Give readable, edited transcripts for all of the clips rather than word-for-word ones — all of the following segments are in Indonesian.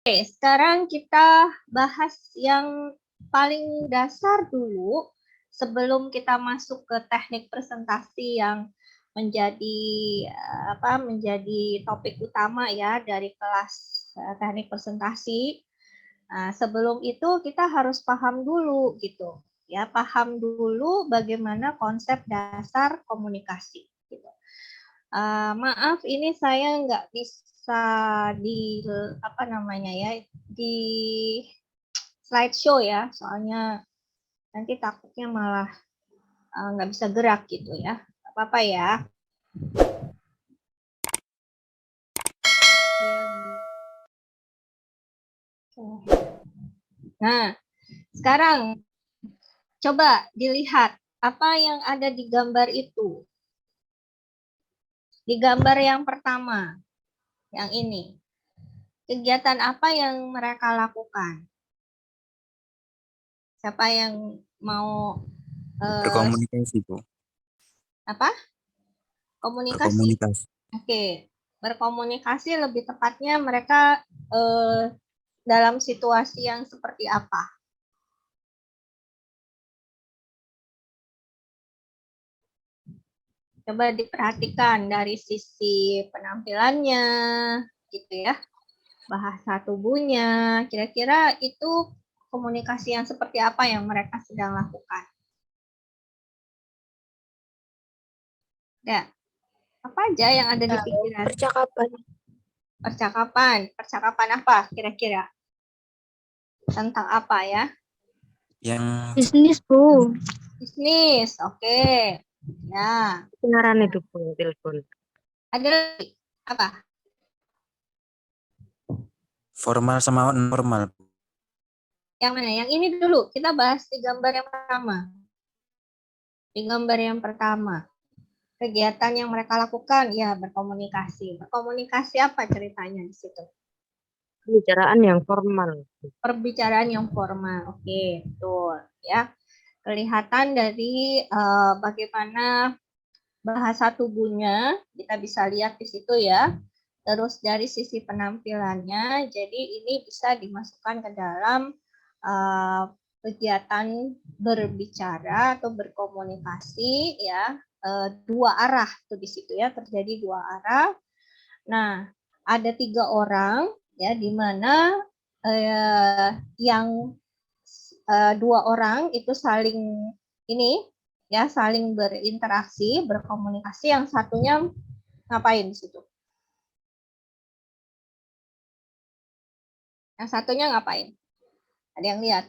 Oke, sekarang kita bahas yang paling dasar dulu sebelum kita masuk ke teknik presentasi yang menjadi menjadi topik utama ya dari kelas teknik presentasi. Nah, sebelum itu kita harus paham dulu gitu. Ya, paham dulu bagaimana konsep dasar komunikasi gitu. Maaf, ini saya nggak bisa di di slideshow ya, soalnya nanti takutnya malah nggak bisa gerak gitu ya. Nggak apa-apa ya. Nah, sekarang coba dilihat apa yang ada di gambar itu. Di gambar yang pertama, yang ini. Kegiatan apa yang mereka lakukan? Siapa yang mau Berkomunikasi, Bu. apa? Komunikasi. Berkomunikasi. Oke, berkomunikasi lebih tepatnya mereka dalam situasi yang seperti apa? Coba diperhatikan dari sisi penampilannya, gitu ya, bahasa tubuhnya. Kira-kira itu komunikasi yang seperti apa yang mereka sedang lakukan? Ya, apa aja yang ada di pikiran? Percakapan. Percakapan apa kira-kira? Tentang apa ya? Yang Bisnis, Bu. Bisnis, oke. Ya, Beneran itu, Bu, telepon. ada lagi apa? formal sama normal. Yang mana? Yang ini dulu. Kita bahas di gambar yang pertama. Di gambar yang pertama. Kegiatan yang mereka lakukan, ya berkomunikasi. Berkomunikasi apa ceritanya di situ? Pembicaraan yang formal. Perbicaraan yang formal. Oke, betul. Ya, kelihatan dari bagaimana bahasa tubuhnya, kita bisa lihat di situ ya. Terus dari sisi penampilannya, jadi ini bisa dimasukkan ke dalam kegiatan berbicara atau berkomunikasi ya, dua arah tuh di situ ya, terjadi dua arah. Nah, ada 3 orang ya, di mana yang 2 orang itu saling ini ya, saling berinteraksi, berkomunikasi, yang satunya ngapain di situ? Yang satunya ngapain? Ada yang lihat?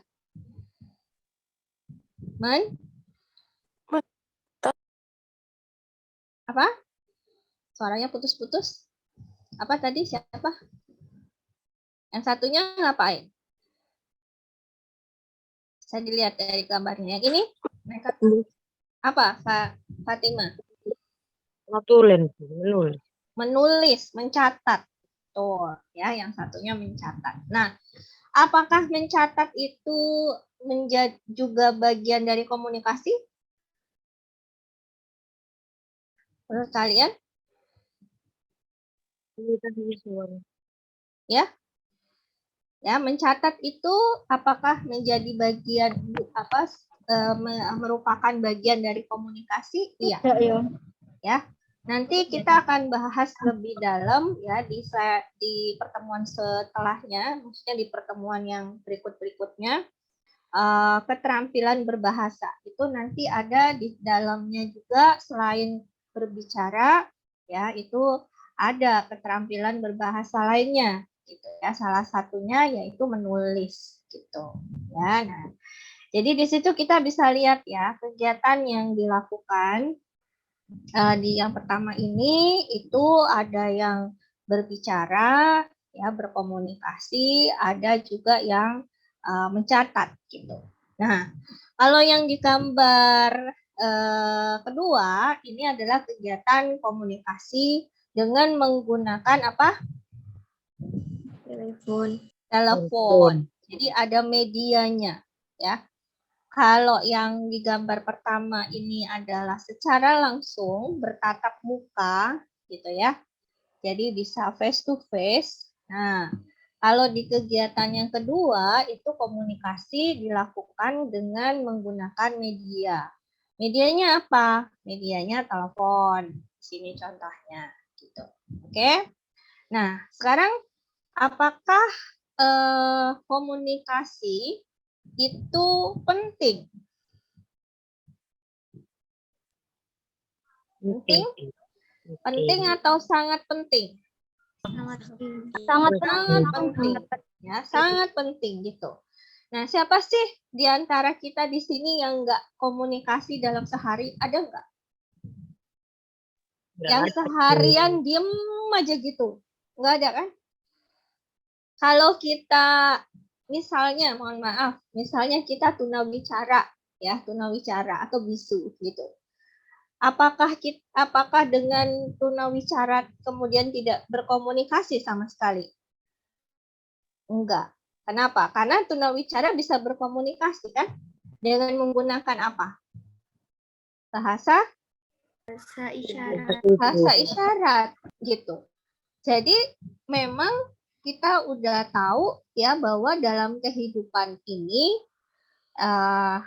Apa? Suaranya putus-putus. Apa tadi? Siapa? Yang satunya ngapain? Bisa dilihat dari gambarnya. Yang ini mereka apa, Fatima? Menulis. Menulis, mencatat. Tuh, ya, yang satunya mencatat. Nah, apakah mencatat itu menjadi juga bagian dari komunikasi? Menurut kalian? Ya, ya, mencatat itu apakah menjadi bagian merupakan bagian dari komunikasi? Iya. Ya. Nanti kita akan bahas lebih dalam ya di pertemuan setelahnya, maksudnya di pertemuan yang berikut-berikutnya. Keterampilan berbahasa itu nanti ada di dalamnya juga, selain berbicara ya, itu ada keterampilan berbahasa lainnya gitu ya, salah satunya yaitu menulis gitu ya. Nah, jadi di situ kita bisa lihat ya kegiatan yang dilakukan di yang pertama ini, itu ada yang berbicara ya, berkomunikasi, ada juga yang mencatat gitu. Nah, kalau yang di gambar kedua ini adalah kegiatan komunikasi dengan menggunakan apa? Telepon. Jadi ada medianya ya. Kalau yang di gambar pertama ini adalah secara langsung bertatap muka gitu ya. Jadi bisa face to face. Nah, Kalau di kegiatan yang kedua, itu komunikasi dilakukan dengan menggunakan media. Medianya apa? Medianya telepon. Di sini contohnya. Gitu. Oke. Nah, sekarang apakah komunikasi itu penting? Penting? Penting atau sangat penting? Sangat penting. Ya, sangat penting gitu. Nah, siapa sih di antara kita di sini yang nggak komunikasi dalam sehari? Ada nggak? Yang seharian diem aja gitu? Nggak ada kan? Kalau kita misalnya, mohon maaf, misalnya kita tunawicara, ya tunawicara atau bisu gitu. Apakah dengan tunawicara kemudian tidak berkomunikasi sama sekali? Enggak. Kenapa? Karena tunawicara bisa berkomunikasi kan dengan menggunakan apa? Bahasa isyarat. Bahasa isyarat gitu. Jadi memang kita udah tahu ya bahwa dalam kehidupan ini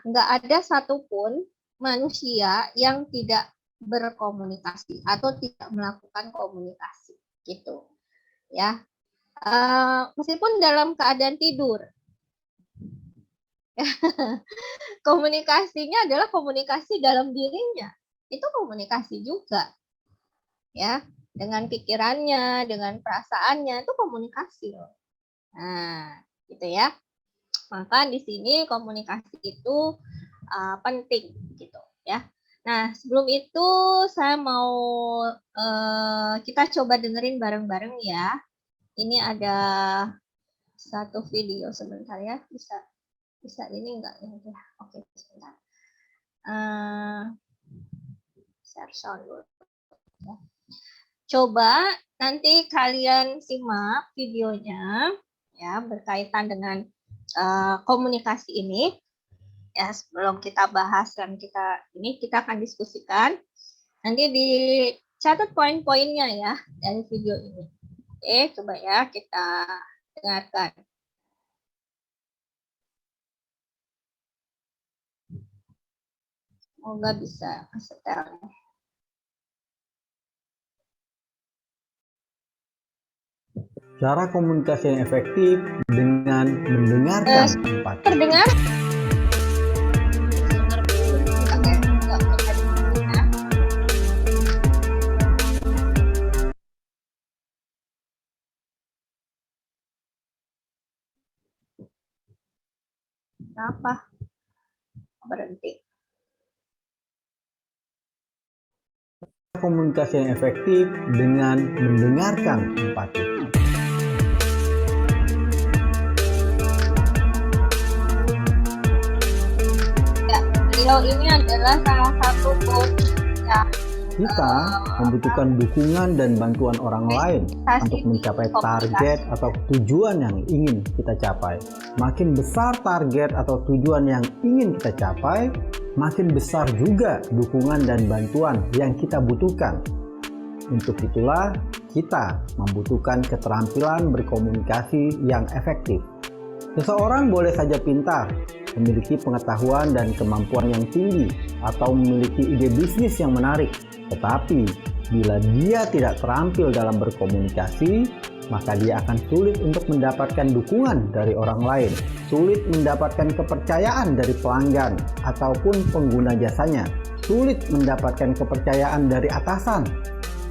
nggak ada satupun manusia yang tidak berkomunikasi atau tidak melakukan komunikasi gitu ya. Meskipun dalam keadaan tidur, komunikasinya adalah komunikasi dalam dirinya, itu komunikasi juga ya, dengan pikirannya, dengan perasaannya, itu komunikasi loh. Nah, gitu ya. Maka di sini komunikasi itu penting gitu ya. Nah, sebelum itu saya mau kita coba dengerin bareng-bareng ya. Ini ada satu video sebentar ya. Bisa ini enggak ya? Oke, sebentar. Share sound dulu ya. Coba nanti kalian simak videonya ya berkaitan dengan komunikasi ini. Ya, sebelum kita bahas dan kita akan diskusikan. Nanti dicatat poin-poinnya ya dari video ini. Oke, coba ya kita dengarkan. Semoga bisa setelnya. Cara komunikasi yang efektif dengan mendengarkan empati. Terdengar? Apa? Berhenti. Komunikasi yang efektif dengan mendengarkan empati. Ya, beliau ini adalah salah satu coach ya. Kita membutuhkan dukungan dan bantuan orang lain untuk mencapai target atau tujuan yang ingin kita capai. Makin besar target atau tujuan yang ingin kita capai, makin besar juga dukungan dan bantuan yang kita butuhkan. Untuk itulah kita membutuhkan keterampilan berkomunikasi yang efektif. Seseorang boleh saja pintar, memiliki pengetahuan dan kemampuan yang tinggi, atau memiliki ide bisnis yang menarik. Tetapi, bila dia tidak terampil dalam berkomunikasi, maka dia akan sulit untuk mendapatkan dukungan dari orang lain, sulit mendapatkan kepercayaan dari pelanggan ataupun pengguna jasanya, sulit mendapatkan kepercayaan dari atasan,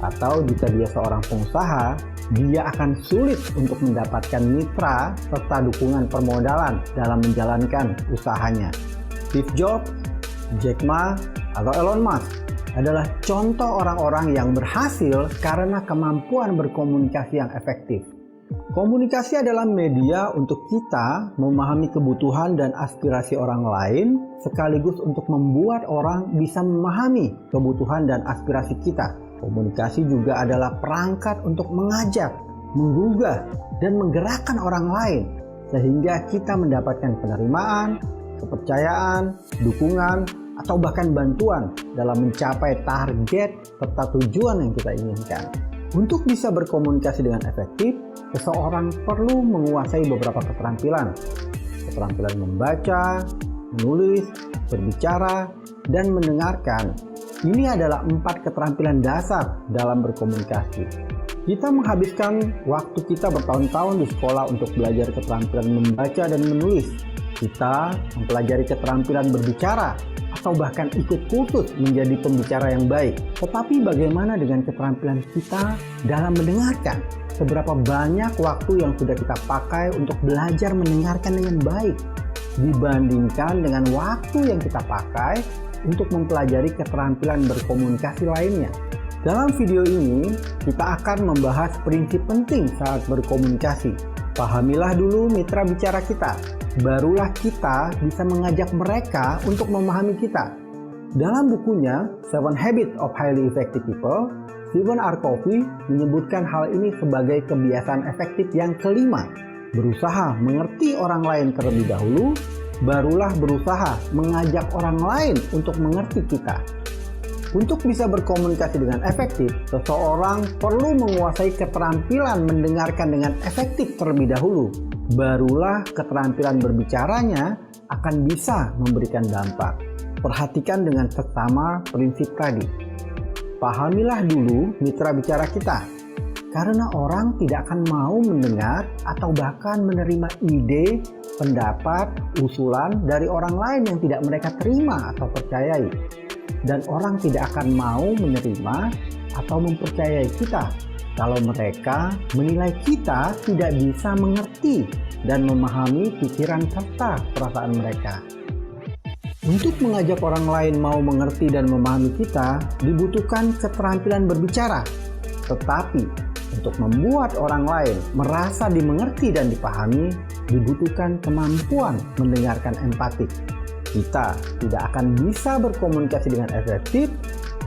atau jika dia seorang pengusaha, dia akan sulit untuk mendapatkan mitra serta dukungan permodalan dalam menjalankan usahanya. Steve Jobs, Jack Ma, atau Elon Musk adalah contoh orang-orang yang berhasil karena kemampuan berkomunikasi yang efektif. Komunikasi adalah media untuk kita memahami kebutuhan dan aspirasi orang lain, sekaligus untuk membuat orang bisa memahami kebutuhan dan aspirasi kita. Komunikasi juga adalah perangkat untuk mengajak, menggugah, dan menggerakkan orang lain, sehingga kita mendapatkan penerimaan, kepercayaan, dukungan, atau bahkan bantuan dalam mencapai target serta tujuan yang kita inginkan. Untuk bisa berkomunikasi dengan efektif, seseorang perlu menguasai beberapa keterampilan. Keterampilan membaca, menulis, berbicara, dan mendengarkan. Ini adalah 4 keterampilan dasar dalam berkomunikasi. Kita menghabiskan waktu kita bertahun-tahun di sekolah untuk belajar keterampilan membaca dan menulis. Kita mempelajari keterampilan berbicara atau bahkan ikut kursus menjadi pembicara yang baik. Tetapi bagaimana dengan keterampilan kita dalam mendengarkan? Seberapa banyak waktu yang sudah kita pakai untuk belajar mendengarkan dengan baik dibandingkan dengan waktu yang kita pakai untuk mempelajari keterampilan berkomunikasi lainnya. Dalam video ini, kita akan membahas prinsip penting saat berkomunikasi. Pahamilah dulu mitra bicara kita, barulah kita bisa mengajak mereka untuk memahami kita. Dalam bukunya, 7 Habits of Highly Effective People, Stephen R. Covey menyebutkan hal ini sebagai kebiasaan efektif yang kelima. Berusaha mengerti orang lain terlebih dahulu, barulah berusaha mengajak orang lain untuk mengerti kita. Untuk bisa berkomunikasi dengan efektif, seseorang perlu menguasai keterampilan mendengarkan dengan efektif terlebih dahulu. Barulah keterampilan berbicaranya akan bisa memberikan dampak. Perhatikan dengan seksama prinsip tadi. Pahamilah dulu mitra bicara kita, karena orang tidak akan mau mendengar atau bahkan menerima ide, pendapat, usulan dari orang lain yang tidak mereka terima atau percayai. Dan orang tidak akan mau menerima atau mempercayai kita kalau mereka menilai kita tidak bisa mengerti dan memahami pikiran serta perasaan mereka. Untuk mengajak orang lain mau mengerti dan memahami kita, dibutuhkan keterampilan berbicara. Tetapi untuk membuat orang lain merasa dimengerti dan dipahami, dibutuhkan kemampuan mendengarkan empatik. Kita tidak akan bisa berkomunikasi dengan efektif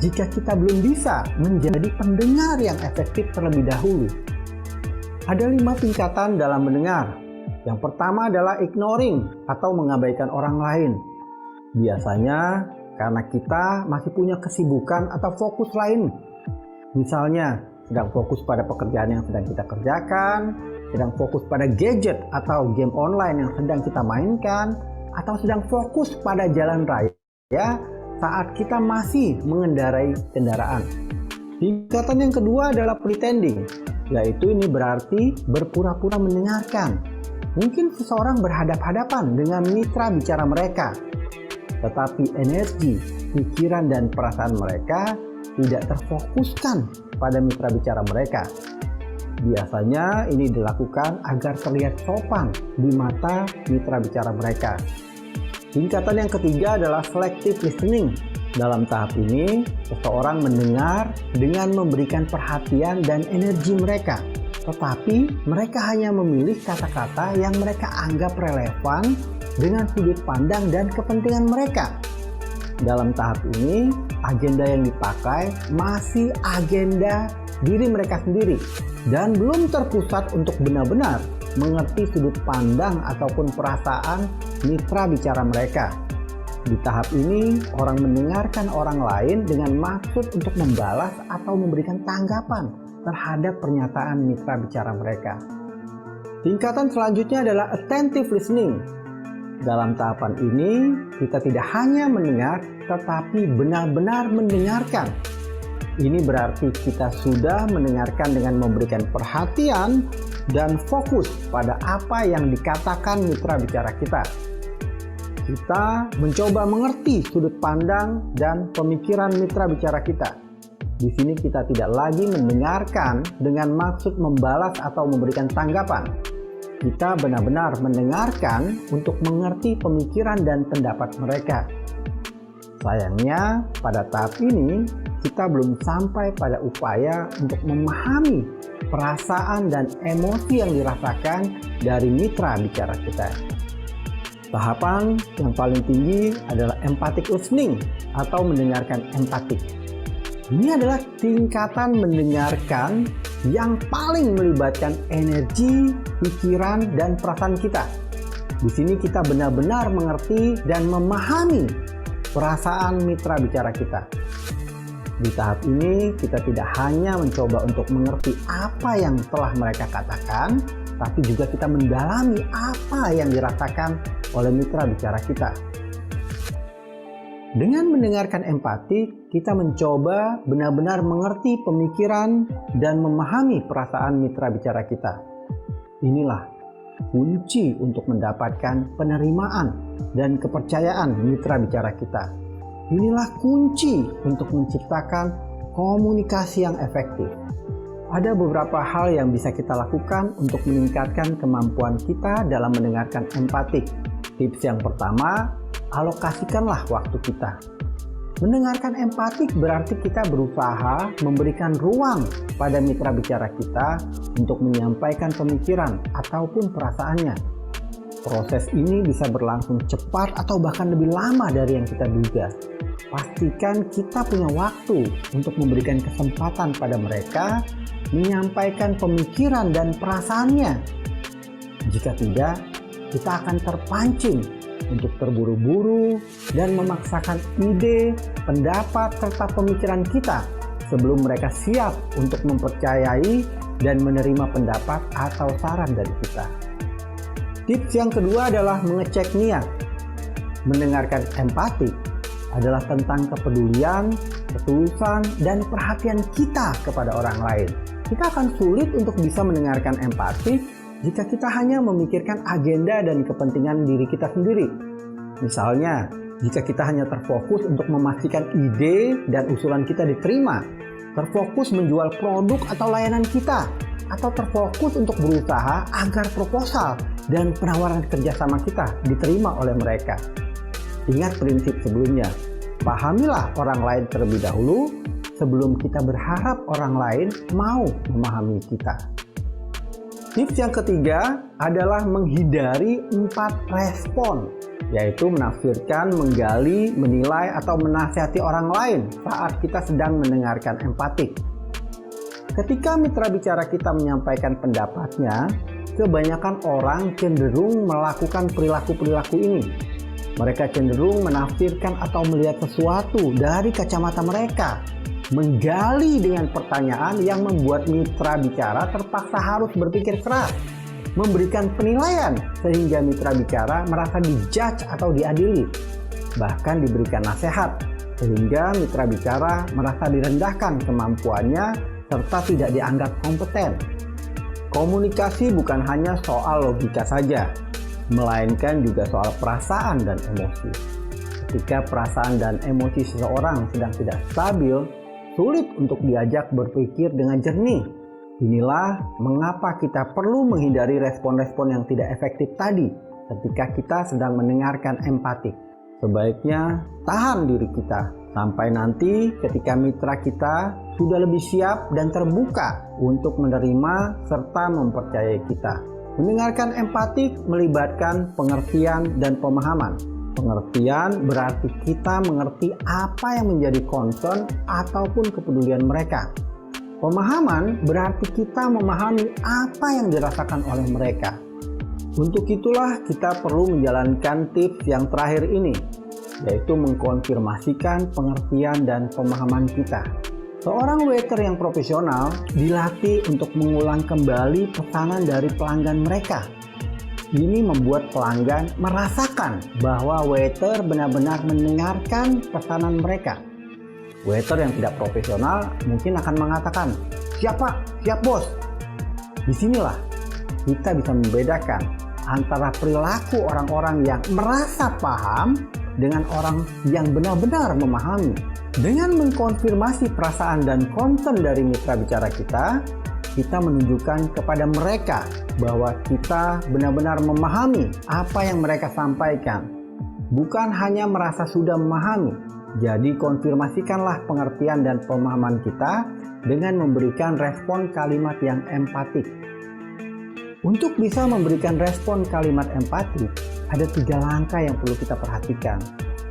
jika kita belum bisa menjadi pendengar yang efektif terlebih dahulu. Ada 5 tingkatan dalam mendengar. Yang pertama adalah ignoring atau mengabaikan orang lain. Biasanya karena kita masih punya kesibukan atau fokus lain. Misalnya, sedang fokus pada pekerjaan yang sedang kita kerjakan, sedang fokus pada gadget atau game online yang sedang kita mainkan, atau sedang fokus pada jalan raya saat kita masih mengendarai kendaraan. Tingkatan yang kedua adalah pretending, yaitu ini berarti berpura-pura mendengarkan. Mungkin seseorang berhadap-hadapan dengan mitra bicara mereka, tetapi energi, pikiran, dan perasaan mereka tidak terfokuskan pada mitra bicara mereka. Biasanya ini dilakukan agar terlihat sopan di mata mitra bicara mereka. Tingkatan yang ketiga adalah selective listening. Dalam tahap ini, seseorang mendengar dengan memberikan perhatian dan energi mereka. Tetapi mereka hanya memilih kata-kata yang mereka anggap relevan dengan sudut pandang dan kepentingan mereka. Dalam tahap ini, agenda yang dipakai masih agenda diri mereka sendiri dan belum terpusat untuk benar-benar mengerti sudut pandang ataupun perasaan mitra bicara mereka. Di tahap ini, orang mendengarkan orang lain dengan maksud untuk membalas atau memberikan tanggapan terhadap pernyataan mitra bicara mereka. Tingkatan selanjutnya adalah attentive listening. Dalam tahapan ini, kita tidak hanya mendengar, tetapi benar-benar mendengarkan. Ini berarti kita sudah mendengarkan dengan memberikan perhatian dan fokus pada apa yang dikatakan mitra bicara kita. Kita mencoba mengerti sudut pandang dan pemikiran mitra bicara kita. Di sini kita tidak lagi mendengarkan dengan maksud membalas atau memberikan tanggapan. Kita benar-benar mendengarkan untuk mengerti pemikiran dan pendapat mereka. Sayangnya, pada tahap ini kita belum sampai pada upaya untuk memahami perasaan dan emosi yang dirasakan dari mitra bicara kita. Tahapan yang paling tinggi adalah empathic listening atau mendengarkan empatik. Ini adalah tingkatan mendengarkan yang paling melibatkan energi, pikiran, dan perasaan kita. Di sini kita benar-benar mengerti dan memahami perasaan mitra bicara kita. Di tahap ini, kita tidak hanya mencoba untuk mengerti apa yang telah mereka katakan, tapi juga kita mendalami apa yang dirasakan oleh mitra bicara kita. Dengan mendengarkan empati, kita mencoba benar-benar mengerti pemikiran dan memahami perasaan mitra bicara kita. Inilah kunci untuk mendapatkan penerimaan dan kepercayaan mitra bicara kita. Inilah kunci untuk menciptakan komunikasi yang efektif. Ada beberapa hal yang bisa kita lakukan untuk meningkatkan kemampuan kita dalam mendengarkan empatik. Tips yang pertama, alokasikanlah waktu kita. Mendengarkan empatik berarti kita berusaha memberikan ruang pada mitra bicara kita untuk menyampaikan pemikiran ataupun perasaannya. Proses ini bisa berlangsung cepat atau bahkan lebih lama dari yang kita duga. Pastikan kita punya waktu untuk memberikan kesempatan pada mereka menyampaikan pemikiran dan perasaannya. Jika tidak, kita akan terpancing untuk terburu-buru dan memaksakan ide, pendapat, serta pemikiran kita sebelum mereka siap untuk mempercayai dan menerima pendapat atau saran dari kita. Tips yang kedua adalah mengecek niat. Mendengarkan empati adalah tentang kepedulian, ketulusan, dan perhatian kita kepada orang lain. Kita akan sulit untuk bisa mendengarkan empati jika kita hanya memikirkan agenda dan kepentingan diri kita sendiri. Misalnya, jika kita hanya terfokus untuk memastikan ide dan usulan kita diterima, terfokus menjual produk atau layanan kita, atau terfokus untuk berusaha agar proposal dan penawaran kerjasama kita diterima oleh mereka. Ingat prinsip sebelumnya, pahamilah orang lain terlebih dahulu sebelum kita berharap orang lain mau memahami kita. Tips yang ketiga adalah menghindari 4 respon, yaitu menafsirkan, menggali, menilai, atau menasihati orang lain saat kita sedang mendengarkan empatik. Ketika mitra bicara kita menyampaikan pendapatnya, kebanyakan orang cenderung melakukan perilaku-perilaku ini. Mereka cenderung menafsirkan atau melihat sesuatu dari kacamata mereka, menggali dengan pertanyaan yang membuat mitra bicara terpaksa harus berpikir keras, memberikan penilaian sehingga mitra bicara merasa dijudge atau diadili, bahkan diberikan nasihat sehingga mitra bicara merasa direndahkan kemampuannya serta tidak dianggap kompeten. Komunikasi bukan hanya soal logika saja, melainkan juga soal perasaan dan emosi. Ketika perasaan dan emosi seseorang sedang tidak stabil, sulit untuk diajak berpikir dengan jernih. Inilah mengapa kita perlu menghindari respon-respon yang tidak efektif tadi ketika kita sedang mendengarkan empatik. Sebaiknya tahan diri kita sampai nanti ketika mitra kita sudah lebih siap dan terbuka untuk menerima serta mempercayai kita. Mendengarkan empatik melibatkan pengertian dan pemahaman. Pengertian berarti kita mengerti apa yang menjadi concern ataupun kepedulian mereka. Pemahaman berarti kita memahami apa yang dirasakan oleh mereka. Untuk itulah kita perlu menjalankan tips yang terakhir ini, yaitu mengkonfirmasikan pengertian dan pemahaman kita. Seorang waiter yang profesional dilatih untuk mengulang kembali pesanan dari pelanggan mereka. Ini membuat pelanggan merasakan bahwa waiter benar-benar mendengarkan pesanan mereka. Waiter yang tidak profesional mungkin akan mengatakan, "Siap Pak, siap Bos." Disinilah kita bisa membedakan antara perilaku orang-orang yang merasa paham dengan orang yang benar-benar memahami. Dengan mengkonfirmasi perasaan dan concern dari mitra bicara kita menunjukkan kepada mereka bahwa kita benar-benar memahami apa yang mereka sampaikan, bukan hanya merasa sudah memahami. Jadi konfirmasikanlah pengertian dan pemahaman kita dengan memberikan respon kalimat yang empatik. Untuk bisa memberikan respon kalimat empatik, ada 3 langkah yang perlu kita perhatikan.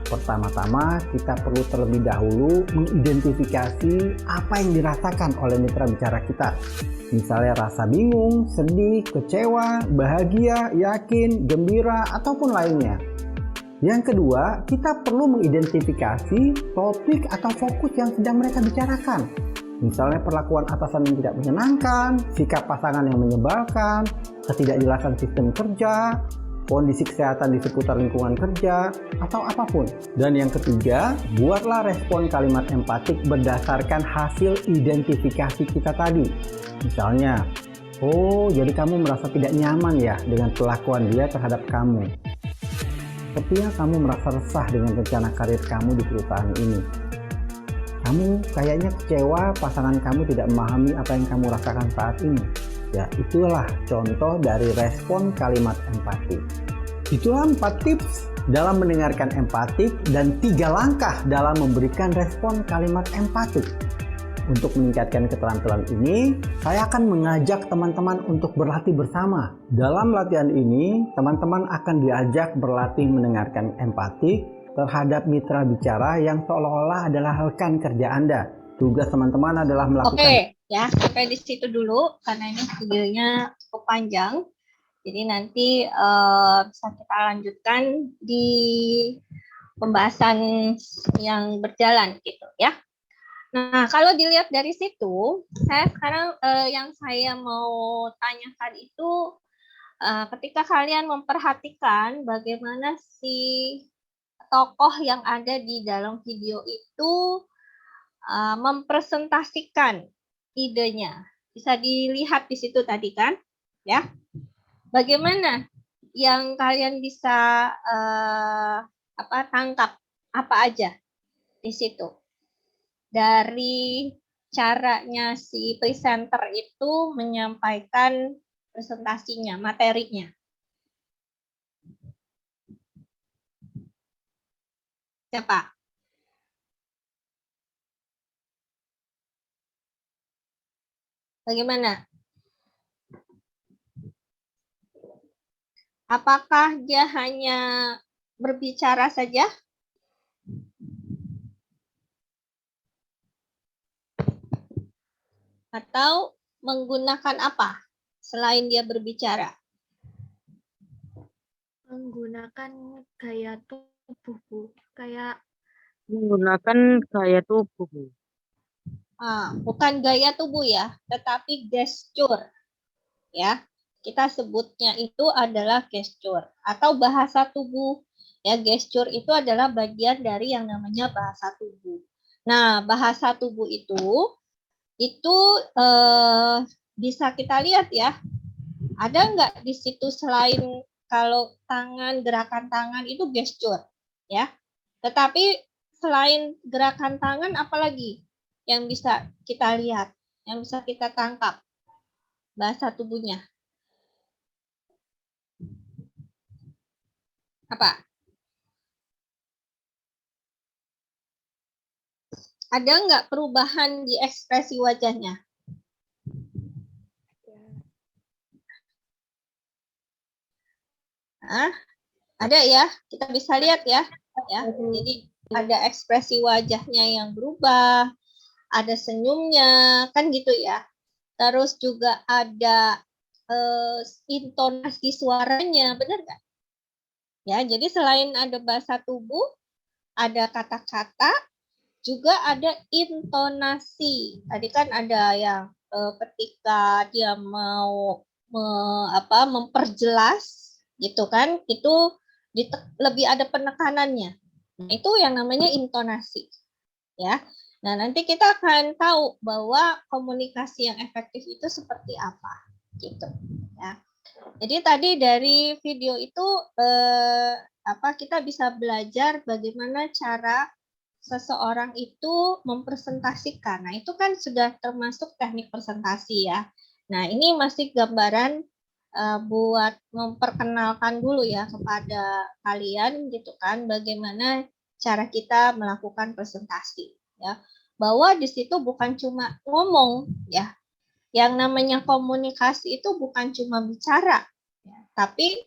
Pertama-tama, kita perlu terlebih dahulu mengidentifikasi apa yang dirasakan oleh mitra bicara kita. Misalnya rasa bingung, sedih, kecewa, bahagia, yakin, gembira, ataupun lainnya. Yang kedua, kita perlu mengidentifikasi topik atau fokus yang sedang mereka bicarakan. Misalnya perlakuan atasan yang tidak menyenangkan, sikap pasangan yang menyebalkan, ketidakjelasan sistem kerja, kondisi kesehatan di seputar lingkungan kerja, atau apapun. Dan yang ketiga, buatlah respon kalimat empatik berdasarkan hasil identifikasi kita tadi. Misalnya, oh jadi kamu merasa tidak nyaman ya dengan perlakuan dia terhadap kamu. Sepertinya kamu merasa resah dengan rencana karir kamu di perusahaan ini. Kamu kayaknya kecewa pasangan kamu tidak memahami apa yang kamu rasakan saat ini. Ya, itulah contoh dari respon kalimat empati. Itulah 4 tips dalam mendengarkan empatik dan 3 langkah dalam memberikan respon kalimat empatik. Untuk meningkatkan keterampilan ini, saya akan mengajak teman-teman untuk berlatih bersama. Dalam latihan ini, teman-teman akan diajak berlatih mendengarkan empatik terhadap mitra bicara yang seolah-olah adalah rekan kerja Anda. Tugas teman-teman adalah melakukan... Oke, ya sampai di situ dulu karena ini videonya cukup panjang. Jadi nanti bisa kita lanjutkan di pembahasan yang berjalan gitu ya. Nah, kalau dilihat dari situ, saya sekarang yang saya mau tanyakan itu ketika kalian memperhatikan bagaimana si tokoh yang ada di dalam video itu mempresentasikan idenya. Bisa dilihat di situ tadi kan, ya. Bagaimana yang kalian bisa tangkap apa aja di situ? Dari caranya si presenter itu menyampaikan presentasinya, materinya. Siapa? Bagaimana? Apakah dia hanya berbicara saja? Atau menggunakan apa selain dia berbicara? Menggunakan gaya tubuh, Bu. Kayak Menggunakan gaya tubuh. Bukan gaya tubuh ya, tetapi gesture. Ya, kita sebutnya itu adalah gesture atau bahasa tubuh. Ya, gesture itu adalah bagian dari yang namanya bahasa tubuh. Nah, bahasa tubuh itu bisa kita lihat ya. Ada nggak di situ selain kalau tangan, gerakan tangan itu gesture, ya. Tetapi selain gerakan tangan, apalagi yang bisa kita lihat, yang bisa kita tangkap bahasa tubuhnya? Apa? Ada nggak perubahan di ekspresi wajahnya? Ada ya, kita bisa lihat ya. Jadi ada ekspresi wajahnya yang berubah, ada senyumnya, kan gitu ya. Terus juga ada intonasi suaranya, benar nggak? Ya, jadi selain ada bahasa tubuh, ada kata-kata, juga ada intonasi. Tadi kan ada yang ketika dia mau memperjelas, gitu kan? Itu lebih ada penekanannya. Nah, itu yang namanya intonasi. Ya. Nah, nanti kita akan tahu bahwa komunikasi yang efektif itu seperti apa, gitu. Ya. Jadi tadi dari video itu kita bisa belajar bagaimana cara seseorang itu mempresentasikan. Nah, itu kan sudah termasuk teknik presentasi ya. Nah, ini masih gambaran buat memperkenalkan dulu ya kepada kalian gitu kan, bagaimana cara kita melakukan presentasi ya. Bahwa di situ bukan cuma ngomong ya. Yang namanya komunikasi itu bukan cuma bicara, ya, tapi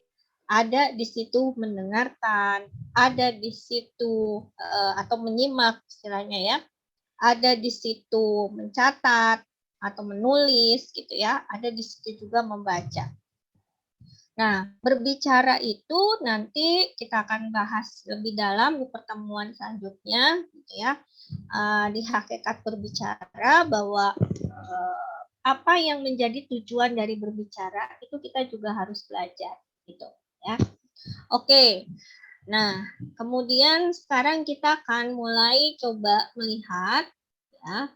ada di situ mendengarkan, ada di situ atau menyimak istilahnya ya, ada di situ mencatat atau menulis gitu ya, ada di situ juga membaca. Nah, berbicara itu nanti kita akan bahas lebih dalam di pertemuan selanjutnya, gitu ya. Di hakikat berbicara bahwa apa yang menjadi tujuan dari berbicara itu kita juga harus belajar, gitu ya. Oke. Nah, kemudian sekarang kita akan mulai coba melihat ya.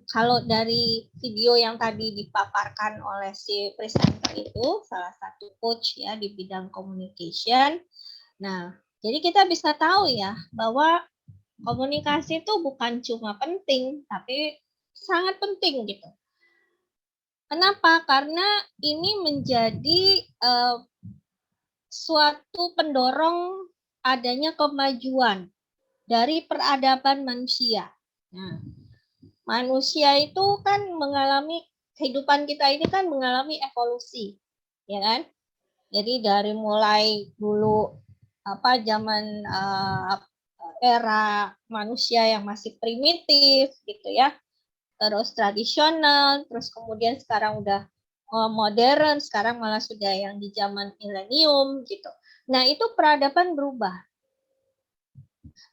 Kalau dari video yang tadi dipaparkan oleh si presenter itu, salah satu coach ya di bidang communication. Nah, jadi kita bisa tahu ya bahwa komunikasi itu bukan cuma penting, tapi sangat penting gitu. Kenapa? Karena ini menjadi suatu pendorong adanya kemajuan dari peradaban manusia. Nah, manusia itu kan mengalami, kehidupan kita ini kan mengalami evolusi, ya kan? Jadi dari mulai dulu zaman era manusia yang masih primitif gitu ya, terus tradisional, terus kemudian sekarang udah modern, sekarang malah sudah yang di zaman milenium gitu. Nah, itu peradaban berubah.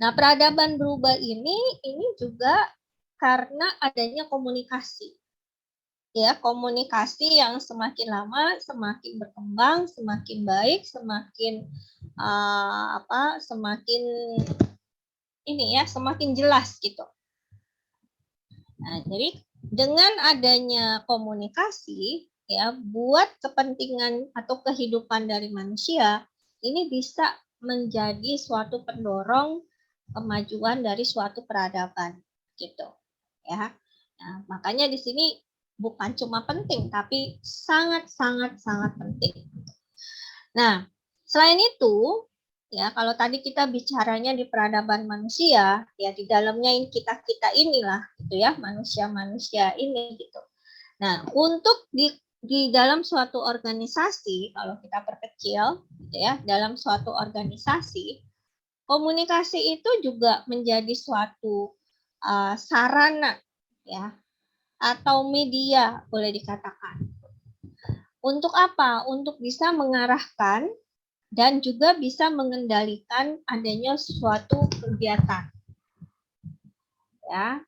Nah, peradaban berubah ini juga karena adanya komunikasi. Ya, komunikasi yang semakin lama semakin berkembang, semakin baik, semakin semakin semakin jelas gitu. Nah, jadi dengan adanya komunikasi ya, buat kepentingan atau kehidupan dari manusia ini bisa menjadi suatu pendorong kemajuan dari suatu peradaban gitu ya. Nah, makanya di sini bukan cuma penting tapi sangat penting. Nah, selain itu ya, kalau tadi kita bicaranya di peradaban manusia ya, di dalamnya kita inilah gitu ya, manusia ini gitu. Nah, untuk di dalam suatu organisasi, kalau kita perkecil gitu ya, dalam suatu organisasi, komunikasi itu juga menjadi suatu sarana ya, atau media boleh dikatakan. Untuk apa? Untuk bisa mengarahkan dan juga bisa mengendalikan adanya suatu kegiatan. Ya,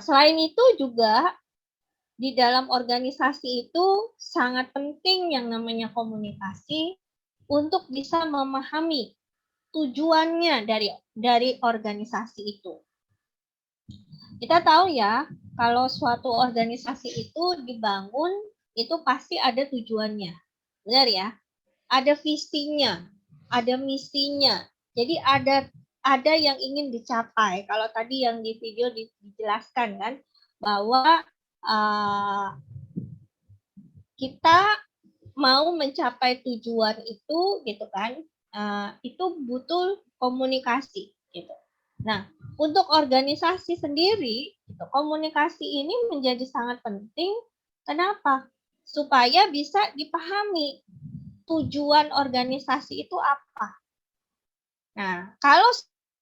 selain itu juga di dalam organisasi itu sangat penting yang namanya komunikasi untuk bisa memahami tujuannya dari organisasi itu. Kita tahu ya, kalau suatu organisasi itu dibangun, itu pasti ada tujuannya. Benar ya? Ada visinya, ada misinya. Jadi ada yang ingin dicapai. Kalau tadi yang di video dijelaskan kan, bahwa kita mau mencapai tujuan itu gitu kan, itu butuh komunikasi gitu. Nah, untuk organisasi sendiri, gitu, komunikasi ini menjadi sangat penting. Kenapa? Supaya bisa dipahami tujuan organisasi itu apa. Nah, kalau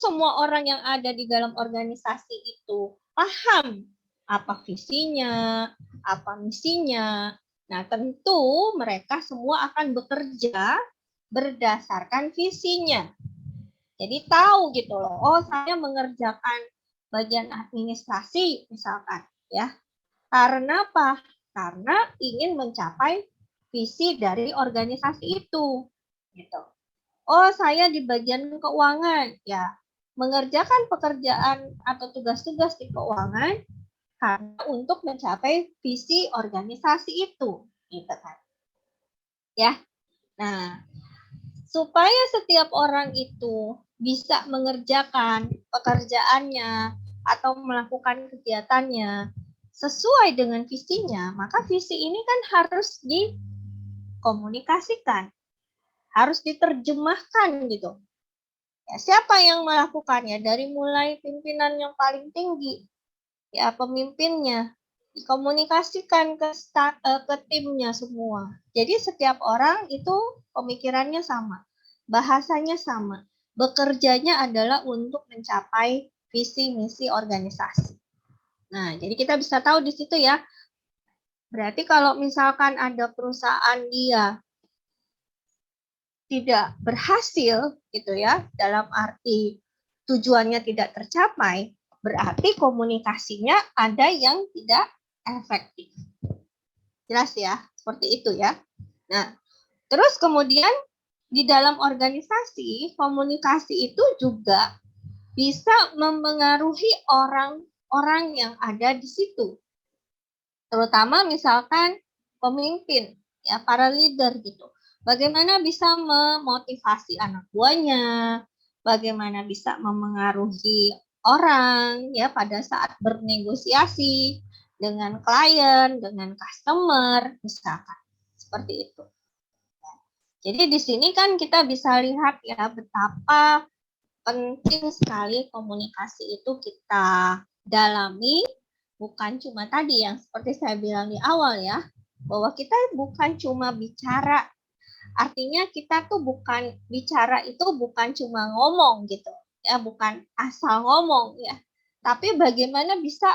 semua orang yang ada di dalam organisasi itu paham apa visinya, apa misinya, nah tentu mereka semua akan bekerja berdasarkan visinya. Jadi tahu gitu loh, oh saya mengerjakan bagian administrasi misalkan ya. Karena apa? Karena ingin mencapai visi dari organisasi itu gitu. Oh, saya di bagian keuangan ya, mengerjakan pekerjaan atau tugas-tugas di keuangan karena untuk mencapai visi organisasi itu gitu kan. Ya. Nah, supaya setiap orang itu bisa mengerjakan pekerjaannya atau melakukan kegiatannya sesuai dengan visinya, maka visi ini kan harus dikomunikasikan, harus diterjemahkan gitu. Ya, siapa yang melakukannya? Dari mulai pimpinan yang paling tinggi, ya pemimpinnya, dikomunikasikan ke timnya semua. Jadi setiap orang itu pemikirannya sama, bahasanya sama, bekerjanya adalah untuk mencapai visi misi organisasi. Nah, jadi kita bisa tahu di situ ya. Berarti kalau misalkan ada perusahaan dia tidak berhasil gitu ya, dalam arti tujuannya tidak tercapai, berarti komunikasinya ada yang tidak efektif. Jelas ya, seperti itu ya. Nah, terus kemudian di dalam organisasi, komunikasi itu juga bisa mempengaruhi orang-orang yang ada di situ. Terutama misalkan pemimpin, ya para leader gitu. Bagaimana bisa memotivasi anak buahnya, bagaimana bisa memengaruhi orang ya pada saat bernegosiasi dengan klien, dengan customer, misalkan seperti itu. Jadi di sini kan kita bisa lihat ya betapa penting sekali komunikasi itu kita dalami, bukan cuma tadi yang seperti saya bilang di awal ya, bahwa kita bukan cuma bicara. Artinya kita tuh bukan bicara itu bukan cuma ngomong gitu, ya bukan asal ngomong ya, tapi bagaimana bisa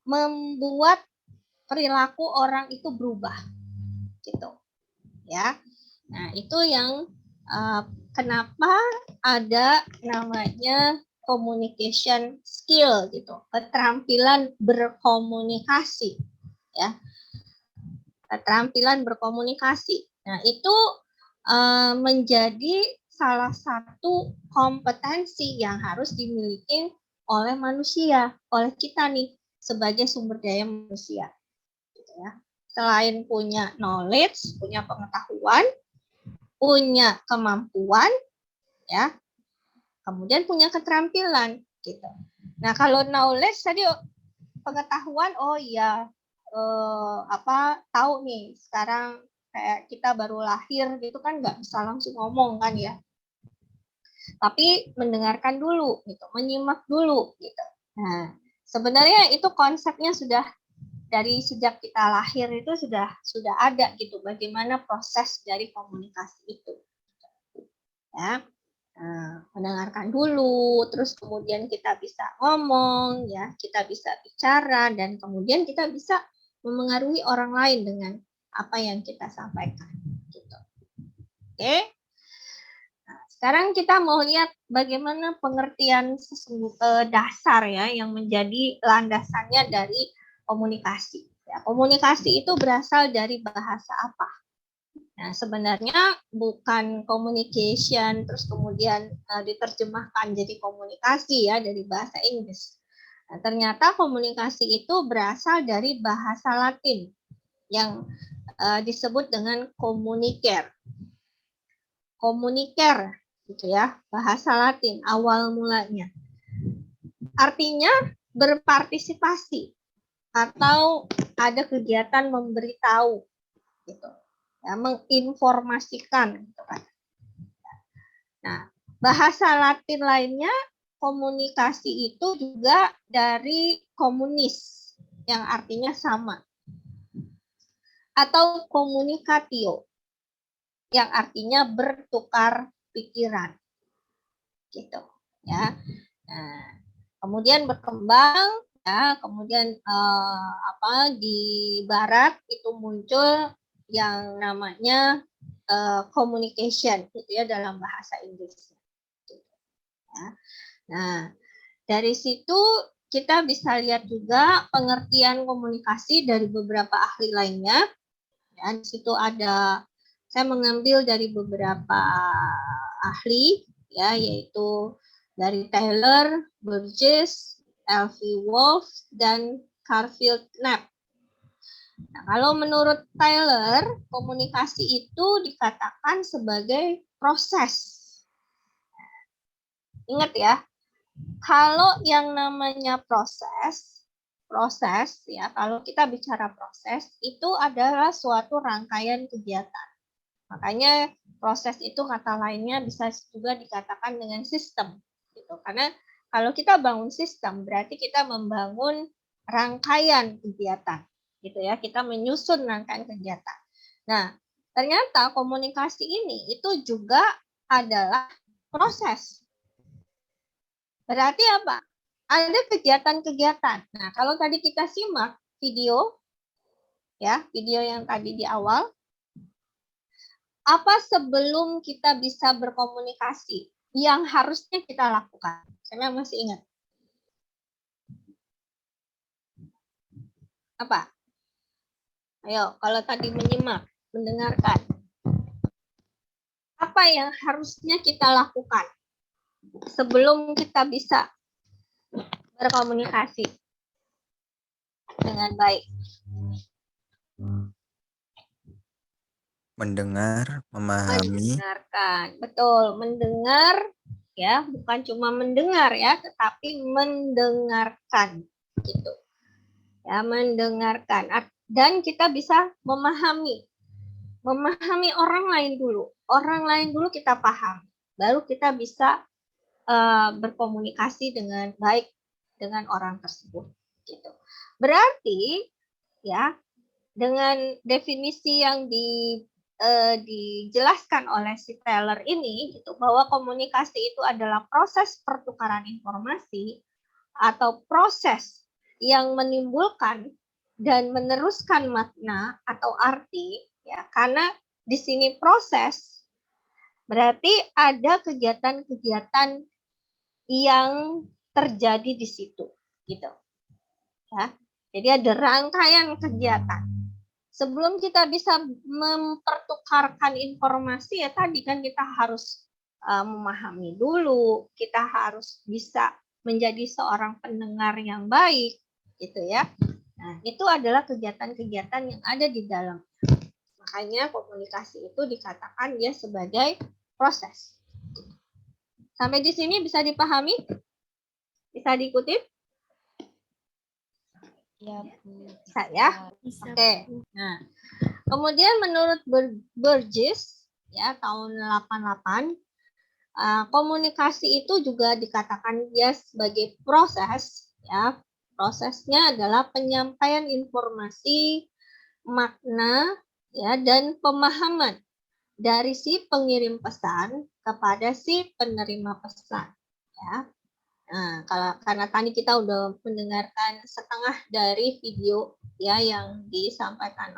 membuat perilaku orang itu berubah gitu, ya. Nah itu yang kenapa ada namanya communication skill gitu, keterampilan berkomunikasi ya, keterampilan berkomunikasi. Nah itu menjadi salah satu kompetensi yang harus dimiliki oleh manusia, oleh kita nih sebagai sumber daya manusia. Gitu ya. Selain punya knowledge, punya pengetahuan, punya kemampuan, ya, kemudian punya keterampilan, gitu. Nah kalau knowledge tadi pengetahuan, oh iya, tahu nih sekarang kayak kita baru lahir gitu kan nggak bisa langsung ngomong kan ya, tapi mendengarkan dulu gitu, menyimak dulu gitu. Nah sebenarnya itu konsepnya sudah dari sejak kita lahir itu sudah ada gitu, bagaimana proses dari komunikasi itu ya. Mendengarkan dulu, terus kemudian kita bisa ngomong ya, kita bisa bicara, dan kemudian kita bisa memengaruhi orang lain dengan apa yang kita sampaikan gitu. Oke. Nah, sekarang kita mau lihat bagaimana pengertian dasar ya yang menjadi landasannya dari komunikasi. Ya, komunikasi itu berasal dari bahasa apa? Nah, sebenarnya bukan communication terus kemudian diterjemahkan jadi komunikasi ya dari bahasa Inggris. Nah, ternyata komunikasi itu berasal dari bahasa Latin yang disebut dengan communicare. Communicare gitu ya, bahasa Latin awal mulanya. Artinya berpartisipasi atau ada kegiatan memberitahu gitu. Ya, menginformasikan gitu kan. Nah, bahasa Latin lainnya komunikasi itu juga dari komunis yang artinya sama, atau communicatio yang artinya bertukar pikiran gitu ya. Nah, kemudian berkembang ya, kemudian di barat itu muncul yang namanya communication gitu ya dalam bahasa Inggris. Ya. Nah, dari situ kita bisa lihat juga pengertian komunikasi dari beberapa ahli lainnya. Ya, di situ ada, saya mengambil dari beberapa ahli ya, yaitu dari Taylor, Burgess, L.V. Wolf, dan Garfield Knapp. Nah, kalau menurut Taylor, komunikasi itu dikatakan sebagai proses. Ingat ya, kalau yang namanya proses ya, kalau kita bicara proses, itu adalah suatu rangkaian kegiatan. Makanya proses itu kata lainnya bisa juga dikatakan dengan sistem. Gitu. Karena kalau kita bangun sistem, berarti kita membangun rangkaian kegiatan. Gitu ya, kita menyusun rangkaian kegiatan. Nah, ternyata komunikasi ini itu juga adalah proses. Berarti apa? Ada kegiatan-kegiatan. Nah, kalau tadi kita simak video, ya, video yang tadi di awal, apa sebelum kita bisa berkomunikasi yang harusnya kita lakukan? Saya masih ingat. Apa? Ayo, kalau tadi menyimak, mendengarkan. Apa yang harusnya kita lakukan sebelum kita bisa berkomunikasi dengan baik? Mendengar, memahami, Mendengarkan. Betul, mendengar ya, bukan cuma mendengar ya, tetapi mendengarkan gitu. Ya, mendengarkan dan kita bisa memahami orang lain dulu. Orang lain dulu kita paham, baru kita bisa berkomunikasi dengan baik dengan orang tersebut gitu. Berarti ya, dengan definisi yang dijelaskan oleh si Taylor ini gitu, bahwa komunikasi itu adalah proses pertukaran informasi atau proses yang menimbulkan dan meneruskan makna atau arti ya, karena di sini proses berarti ada kegiatan-kegiatan yang terjadi di situ gitu ya. Jadi ada rangkaian kegiatan. Sebelum kita bisa mempertukarkan informasi ya tadi kan kita harus memahami dulu, kita harus bisa menjadi seorang pendengar yang baik gitu ya. Nah, itu adalah kegiatan-kegiatan yang ada di dalam. Makanya komunikasi itu dikatakan dia sebagai proses. Sampai di sini bisa dipahami? Bisa diikuti? Ya, bisa ya. Oke. Nah, kemudian menurut Burgess ya tahun 88, komunikasi itu juga dikatakan dia sebagai proses ya. Prosesnya adalah penyampaian informasi, makna ya dan pemahaman dari si pengirim pesan kepada si penerima pesan ya. Nah, karena tadi kita udah mendengarkan setengah dari video ya yang disampaikan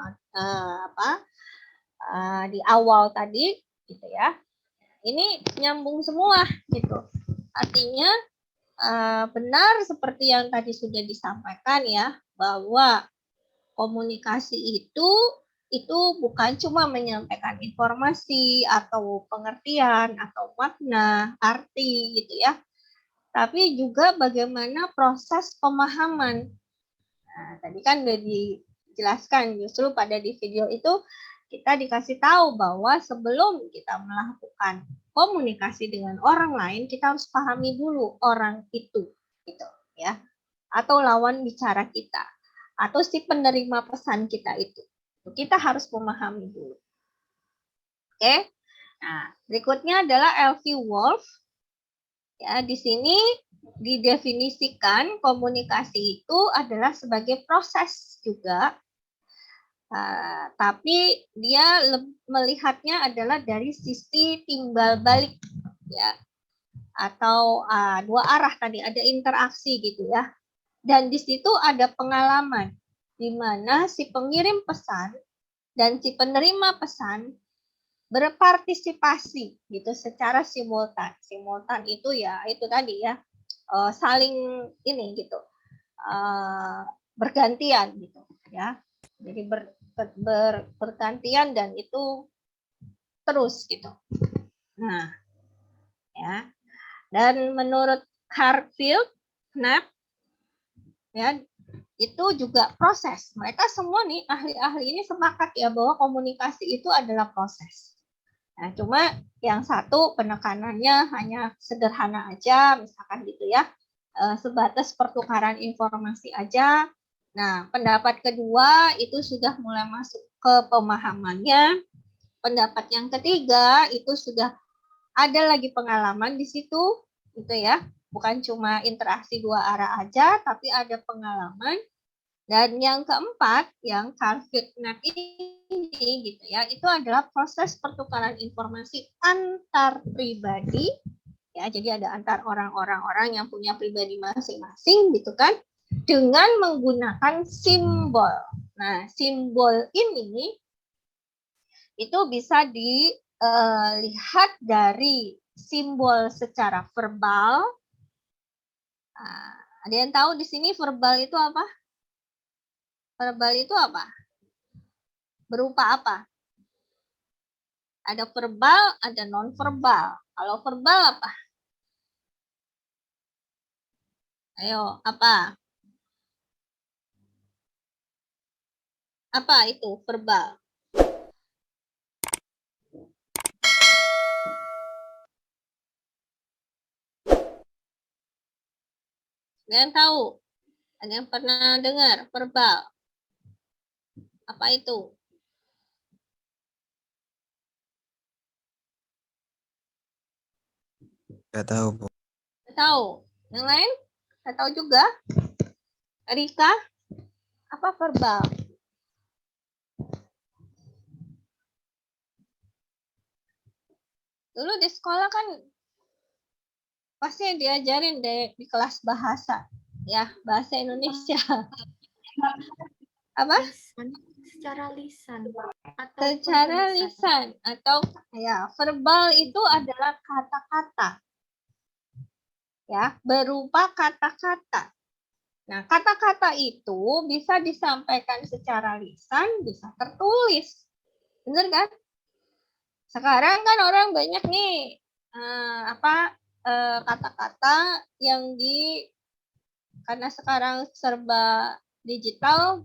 di awal tadi gitu ya. Ini nyambung semua gitu. Artinya benar seperti yang tadi sudah disampaikan ya, bahwa komunikasi itu bukan cuma menyampaikan informasi atau pengertian atau makna, arti gitu ya. Tapi juga bagaimana proses pemahaman. Nah, tadi kan sudah dijelaskan justru pada di video itu kita dikasih tahu bahwa sebelum kita melakukan komunikasi dengan orang lain, kita harus pahami dulu orang itu, gitu ya, atau lawan bicara kita, atau si penerima pesan kita itu. Kita harus memahami dulu. Oke. Nah, berikutnya adalah L.V. Wolf. Ya, di sini didefinisikan komunikasi itu adalah sebagai proses juga, tapi dia melihatnya adalah dari sisi timbal balik, ya, atau dua arah tadi, ada interaksi gitu ya. Dan di situ ada pengalaman, di mana si pengirim pesan dan si penerima pesan berpartisipasi gitu secara simultan. Simultan itu ya itu tadi ya, saling ini gitu, bergantian gitu ya. Jadi bergantian dan itu terus gitu. Nah, ya. Dan menurut Hartfield, Knapp ya, itu juga proses. Mereka semua nih ahli-ahli ini sepakat ya bahwa komunikasi itu adalah proses. Nah, cuma yang satu penekanannya hanya sederhana aja, misalkan gitu ya, sebatas pertukaran informasi aja. Nah, pendapat kedua itu sudah mulai masuk ke pemahamannya. Pendapat yang ketiga itu sudah ada lagi pengalaman di situ, gitu ya. Bukan cuma interaksi dua arah aja, tapi ada pengalaman. Dan yang keempat, yang Hartfield Knapp ini gitu ya, itu adalah proses pertukaran informasi antar pribadi ya. Jadi ada antar orang yang punya pribadi masing-masing gitu kan, dengan menggunakan simbol. Nah, simbol ini itu bisa dilihat dari simbol secara verbal. Nah, ada yang tahu di sini verbal itu apa? Verbal itu apa? Berupa apa? Ada verbal, ada non-verbal. Kalau verbal apa? Ayo, apa? Apa itu verbal? Ada yang tahu? Ada yang pernah dengar verbal? Apa itu? Gak tahu, Bu. Nggak tahu. Yang lain? Nggak tahu juga. Rika, apa verbal? Dulu di sekolah kan pasti diajarin di kelas bahasa, ya, bahasa Indonesia. Apa? Secara lisan atau Secara lisan atau ya, verbal itu adalah kata-kata. Ya, berupa kata-kata. Nah, kata-kata itu bisa disampaikan secara lisan, bisa tertulis. Benar kan? Sekarang kan orang banyak nih kata-kata yang karena sekarang serba digital,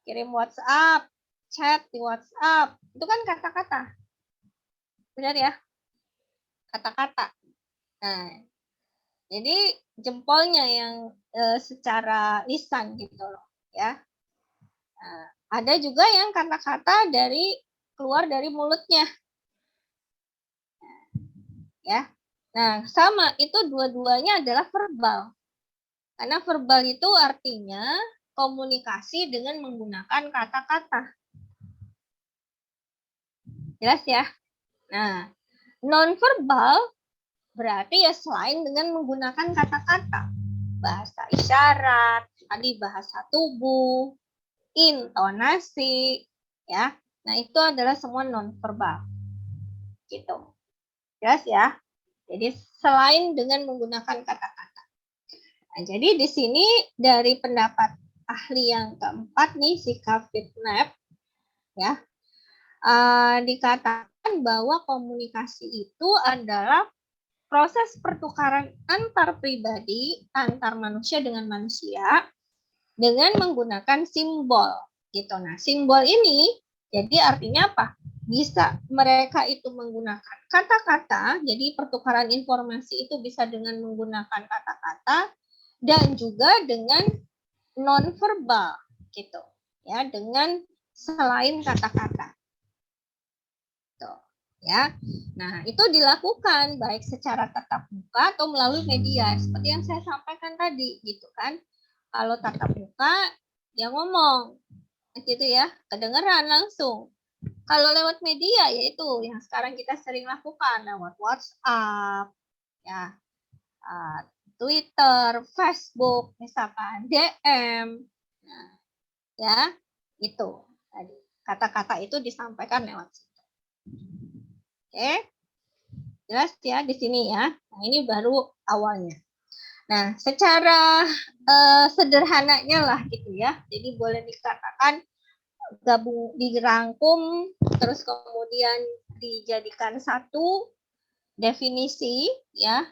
kirim WhatsApp, chat di WhatsApp, itu kan kata-kata. Benar ya? Kata-kata. Nah, jadi jempolnya yang secara lisan gitu loh, ya. Nah, ada juga yang kata-kata keluar dari mulutnya. Ya. Nah, sama itu dua-duanya adalah verbal. Karena verbal itu artinya komunikasi dengan menggunakan kata-kata. Jelas ya? Nah, non-verbal berarti ya selain dengan menggunakan kata-kata. Bahasa isyarat, tadi bahasa tubuh, intonasi, ya. Nah, itu adalah semua non-verbal. Gitu. Jelas ya? Jadi selain dengan menggunakan kata-kata. Nah, jadi di sini dari pendapat ahli yang keempat nih, si Kavit Knapp, ya, dikatakan bahwa komunikasi itu adalah proses pertukaran antar pribadi, antar manusia dengan manusia, dengan menggunakan simbol. Gitu. Nah, simbol ini jadi artinya apa? Bisa mereka itu menggunakan kata-kata, jadi pertukaran informasi itu bisa dengan menggunakan kata-kata dan juga dengan non-verbal gitu. Ya, dengan selain kata-kata. Tuh, ya. Nah, itu dilakukan baik secara tatap muka atau melalui media seperti yang saya sampaikan tadi gitu kan. Kalau tatap muka dia ngomong gitu ya, kedengeran langsung. Kalau lewat media yaitu yang sekarang kita sering lakukan lewat WhatsApp, ya, Twitter, Facebook, misalkan DM, nah, ya itu tadi kata-kata itu disampaikan lewat situ. Oke, jelas ya di sini ya. Nah, ini baru awalnya. Nah, secara sederhananya lah gitu ya. Jadi boleh dikatakan dirangkum terus kemudian dijadikan satu definisi ya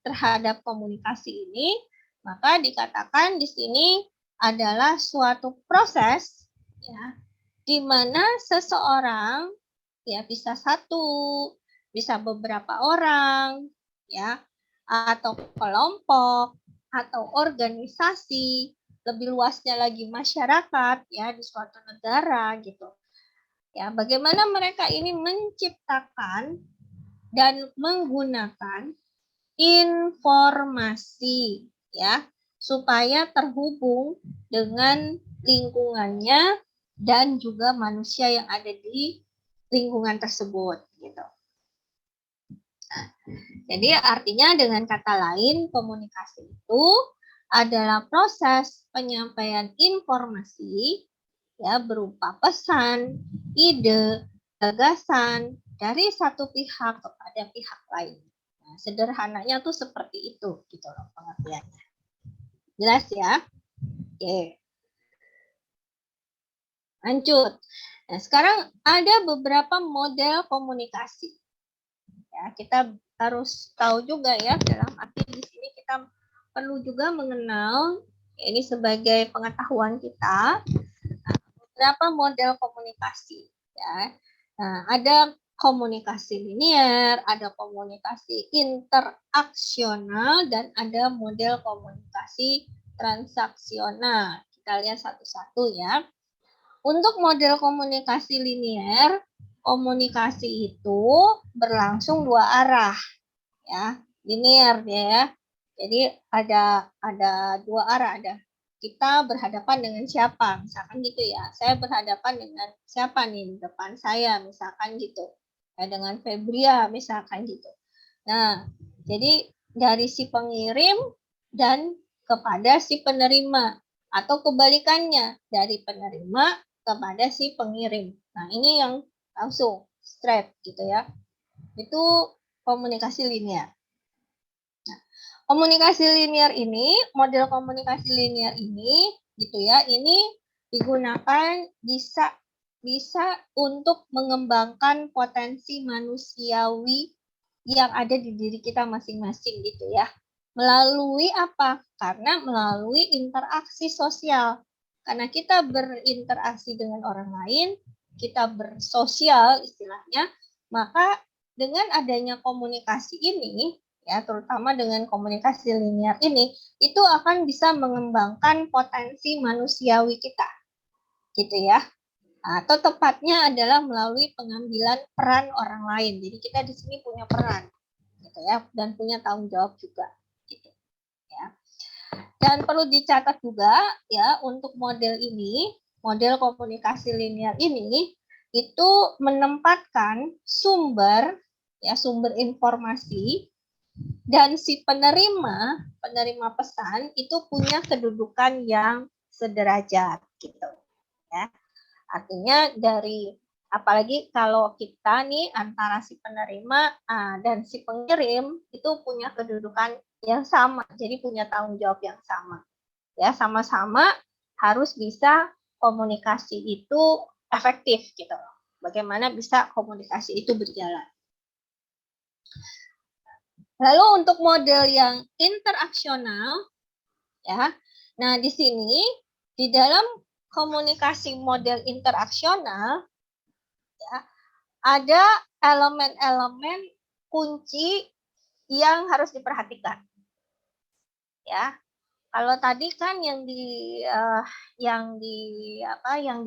terhadap komunikasi ini, maka dikatakan di sini adalah suatu proses ya di mana seseorang ya bisa satu, bisa beberapa orang ya atau kelompok atau organisasi, lebih luasnya lagi masyarakat ya di suatu negara gitu. Ya, bagaimana mereka ini menciptakan dan menggunakan informasi ya supaya terhubung dengan lingkungannya dan juga manusia yang ada di lingkungan tersebut gitu. Nah, jadi artinya dengan kata lain komunikasi itu adalah proses penyampaian informasi ya berupa pesan, ide, gagasan dari satu pihak kepada pihak lain. Nah, sederhananya tuh seperti itu gitu loh pengertiannya. Jelas ya? Oke. Lanjut. Nah, sekarang ada beberapa model komunikasi. Ya, kita harus tahu juga ya, dalam arti di sini kita perlu juga mengenal, ya, ini sebagai pengetahuan kita, beberapa model komunikasi. Ya. Nah, ada komunikasi linier, ada komunikasi interaksional, dan ada model komunikasi transaksional. Kita lihat satu-satu ya. Untuk model komunikasi linier, komunikasi itu berlangsung dua arah, ya, linier ya. Jadi ada dua arah, ada kita berhadapan dengan siapa, misalkan gitu ya. Saya berhadapan dengan siapa nih di depan saya, misalkan gitu. Ya, dengan Febria, misalkan gitu. Nah, jadi dari si pengirim dan kepada si penerima, atau kebalikannya dari penerima kepada si pengirim. Nah, ini yang langsung straight gitu ya. Itu komunikasi linear. Nah, komunikasi linear ini, model komunikasi linear ini gitu ya, ini digunakan bisa untuk mengembangkan potensi manusiawi yang ada di diri kita masing-masing gitu ya. Melalui apa? Karena melalui interaksi sosial. Karena kita berinteraksi dengan orang lain, kita bersosial istilahnya, maka dengan adanya komunikasi ini, ya terutama dengan komunikasi linear ini, itu akan bisa mengembangkan potensi manusiawi kita, gitu ya. Atau tepatnya adalah melalui pengambilan peran orang lain. Jadi kita di sini punya peran, gitu ya, dan punya tanggung jawab juga, gitu ya. Dan perlu dicatat juga ya, untuk model ini, model komunikasi linear ini itu menempatkan sumber informasi, dan si penerima pesan itu punya kedudukan yang sederajat gitu ya. Artinya dari, apalagi kalau kita nih antara si penerima dan si pengirim itu punya kedudukan yang sama, jadi punya tanggung jawab yang sama. Ya, sama-sama harus bisa komunikasi itu efektif gitu loh. Bagaimana bisa komunikasi itu berjalan. Lalu untuk model yang interaksional ya. Nah, di sini di dalam komunikasi model interaksional ya, ada elemen-elemen kunci yang harus diperhatikan. Ya. Kalau tadi kan yang di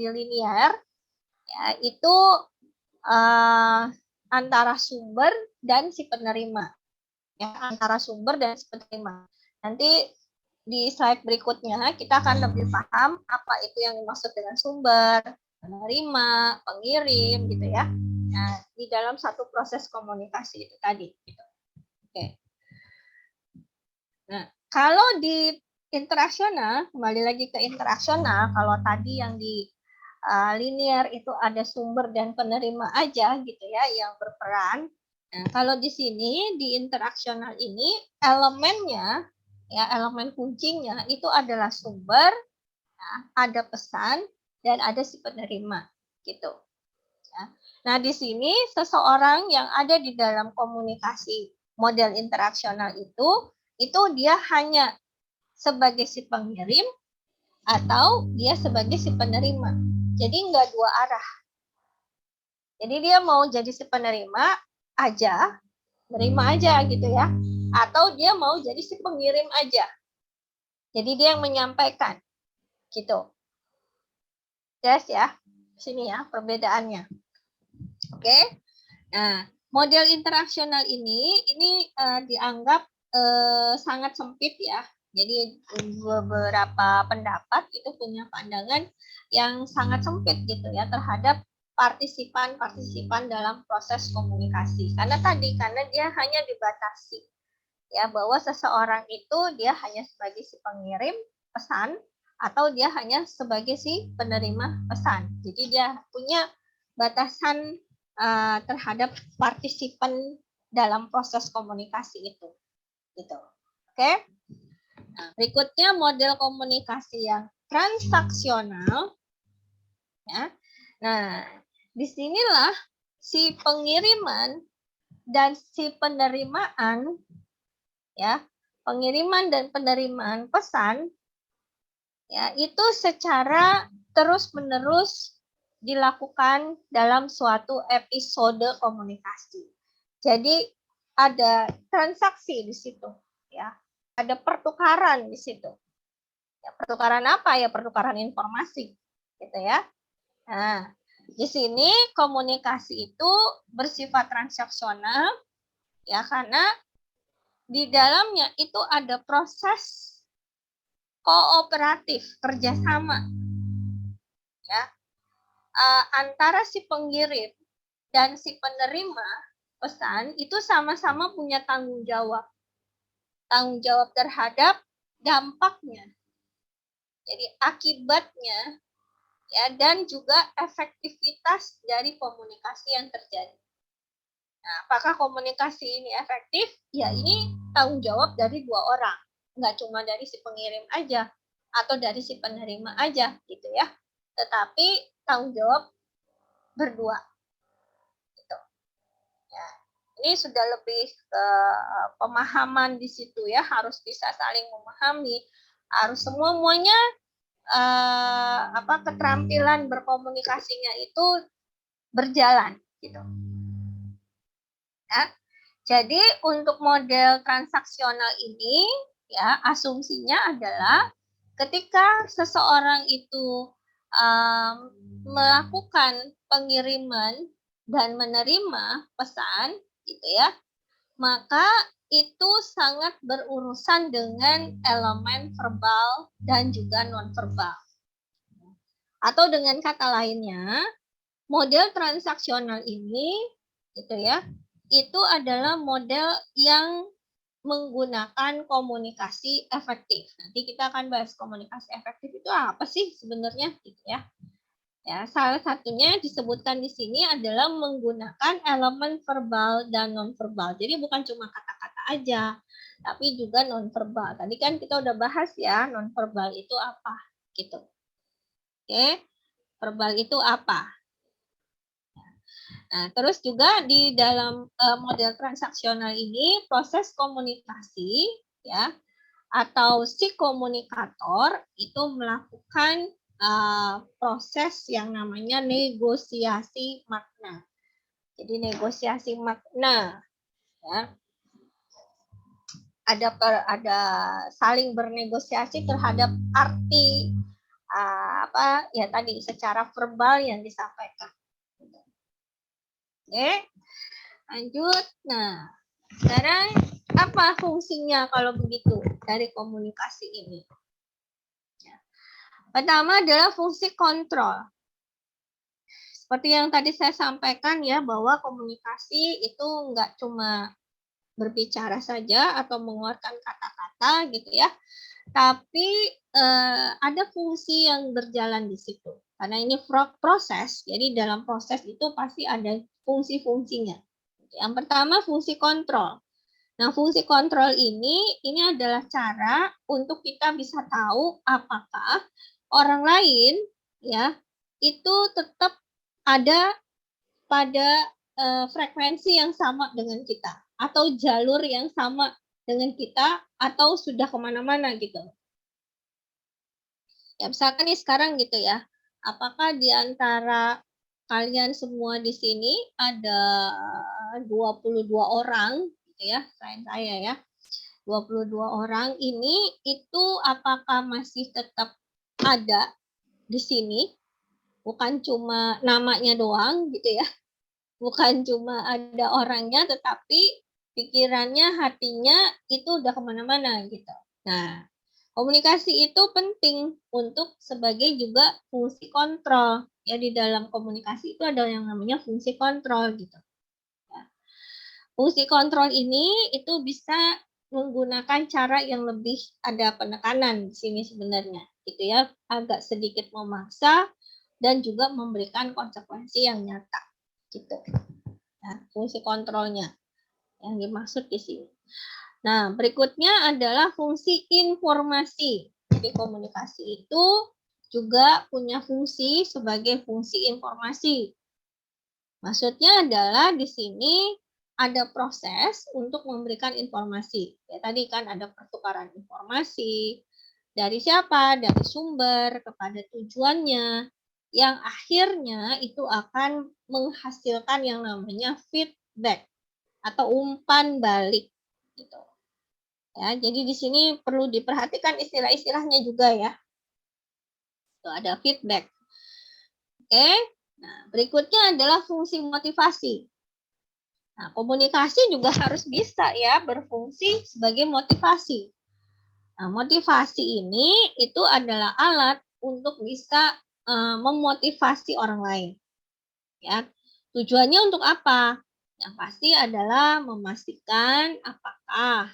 linear ya, itu antara sumber dan si penerima. Ya, antara sumber dan si penerima. Nanti di slide berikutnya kita akan lebih paham apa itu yang dimaksud dengan sumber, penerima, pengirim gitu ya. Nah, di dalam satu proses komunikasi itu tadi gitu. Oke. Nah, kalau di interaksional, kembali lagi ke interaksional, kalau tadi yang di linear itu ada sumber dan penerima aja gitu ya yang berperan. Nah, kalau di sini di interaksional ini elemennya ya, elemen kuncinya itu adalah sumber, ya, ada pesan, dan ada si penerima gitu. Ya. Nah, di sini seseorang yang ada di dalam komunikasi model interaksional itu dia hanya sebagai si pengirim atau dia sebagai si penerima. Jadi enggak dua arah. Jadi dia mau jadi si penerima aja, nerima aja gitu ya. Atau dia mau jadi si pengirim aja. Jadi dia yang menyampaikan. Gitu. Jelas ya? Sini ya perbedaannya. Oke. Nah, model interaksional ini dianggap sangat sempit ya. Jadi beberapa pendapat itu punya pandangan yang sangat sempit gitu ya terhadap partisipan dalam proses komunikasi. Karena dia hanya dibatasi ya bahwa seseorang itu dia hanya sebagai si pengirim pesan atau dia hanya sebagai si penerima pesan. Jadi dia punya batasan terhadap partisipan dalam proses komunikasi itu. Gitu. Oke? Nah, berikutnya model komunikasi yang transaksional. Ya. Nah, disinilah si pengiriman dan si penerimaan, ya, pengiriman dan penerimaan pesan, ya, itu secara terus-menerus dilakukan dalam suatu episode komunikasi. Jadi ada transaksi di situ, ya, ada pertukaran di situ. Ya, pertukaran apa ya? Pertukaran informasi, gitu ya. Nah, di sini komunikasi itu bersifat transaksional, ya, karena di dalamnya itu ada proses kooperatif, kerjasama, ya, antara si pengirim dan si penerima pesan itu sama-sama punya tanggung jawab terhadap dampaknya, jadi akibatnya, ya, dan juga efektivitas dari komunikasi yang terjadi. Nah, apakah komunikasi ini efektif? Ya, ini tanggung jawab dari dua orang, nggak cuma dari si pengirim aja atau dari si penerima aja, gitu ya. Tetapi tanggung jawab berdua, gitu. Ya, ini sudah lebih ke pemahaman di situ ya, harus bisa saling memahami, harus semuanya keterampilan berkomunikasinya itu berjalan, gitu. Ya. Jadi untuk model transaksional ini, ya, asumsinya adalah ketika seseorang itu melakukan pengiriman dan menerima pesan, gitu ya, maka itu sangat berurusan dengan elemen verbal dan juga non-verbal. Atau dengan kata lainnya, model transaksional ini, gitu ya, itu adalah model yang menggunakan komunikasi efektif. Nanti kita akan bahas komunikasi efektif itu apa sih sebenarnya, gitu ya. Ya, salah satunya disebutkan di sini adalah menggunakan elemen verbal dan non-verbal. Jadi bukan cuma kata-kata aja, tapi juga non-verbal. Tadi kan kita udah bahas ya, non-verbal itu apa, gitu. Oke, verbal itu apa? Nah, terus juga di dalam model transaksional ini proses komunikasi, ya, atau si komunikator itu melakukan proses yang namanya negosiasi makna. Jadi negosiasi makna, ya, ada saling bernegosiasi terhadap arti ya tadi secara verbal yang disampaikan. Oke, lanjut. Nah, sekarang apa fungsinya kalau begitu dari komunikasi ini? Pertama adalah fungsi kontrol. Seperti yang tadi saya sampaikan ya, bahwa komunikasi itu nggak cuma berbicara saja atau mengeluarkan kata-kata gitu ya, tapi ada fungsi yang berjalan di situ. Karena ini proses, jadi dalam proses itu pasti ada fungsi-fungsinya. Yang pertama fungsi kontrol. Nah, fungsi kontrol ini adalah cara untuk kita bisa tahu apakah orang lain ya itu tetap ada pada frekuensi yang sama dengan kita atau jalur yang sama dengan kita atau sudah kemana-mana gitu. Ya, misalkan nih sekarang gitu ya, apakah di antara kalian semua di sini ada 22 orang gitu ya, selain saya ya. 22 orang ini itu apakah masih tetap ada di sini? Bukan cuma namanya doang gitu ya. Bukan cuma ada orangnya, tetapi pikirannya, hatinya itu udah kemana-mana gitu. Nah, komunikasi itu penting untuk sebagai juga fungsi kontrol. Ya, di dalam komunikasi itu ada yang namanya fungsi kontrol gitu. Ya. Fungsi kontrol ini itu bisa menggunakan cara yang lebih ada penekanan di sini sebenarnya, gitu ya, agak sedikit memaksa, dan juga memberikan konsekuensi yang nyata. Gitu. Nah, fungsi kontrolnya yang dimaksud di sini. Nah, berikutnya adalah fungsi informasi. Jadi komunikasi itu juga punya fungsi sebagai fungsi informasi. Maksudnya adalah di sini ada proses untuk memberikan informasi. Ya, tadi kan ada pertukaran informasi dari siapa? Dari sumber kepada tujuannya, yang akhirnya itu akan menghasilkan yang namanya feedback atau umpan balik gitu. Ya, jadi di sini perlu diperhatikan istilah-istilahnya juga ya. Itu ada feedback. Oke. Nah, berikutnya adalah fungsi motivasi. Nah, komunikasi juga harus bisa ya berfungsi sebagai motivasi. Nah, motivasi ini itu adalah alat untuk bisa memotivasi orang lain. Ya, tujuannya untuk apa? Yang pasti adalah memastikan apakah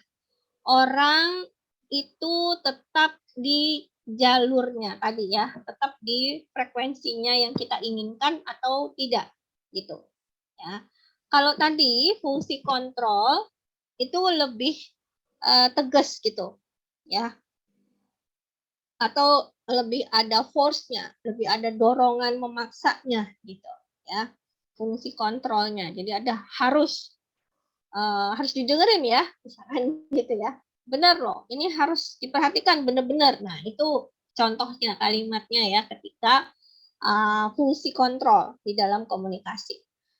orang itu tetap di jalurnya tadi ya, tetap di frekuensinya yang kita inginkan atau tidak gitu. Ya. Kalau tadi fungsi kontrol itu lebih tegas gitu, ya. Atau lebih ada force-nya, lebih ada dorongan memaksanya gitu, ya. Fungsi kontrolnya. Jadi ada harus didengerin ya, misalkan gitu ya. Benar loh, ini harus diperhatikan benar-benar. Nah, itu contohnya kalimatnya ya ketika fungsi kontrol di dalam komunikasi.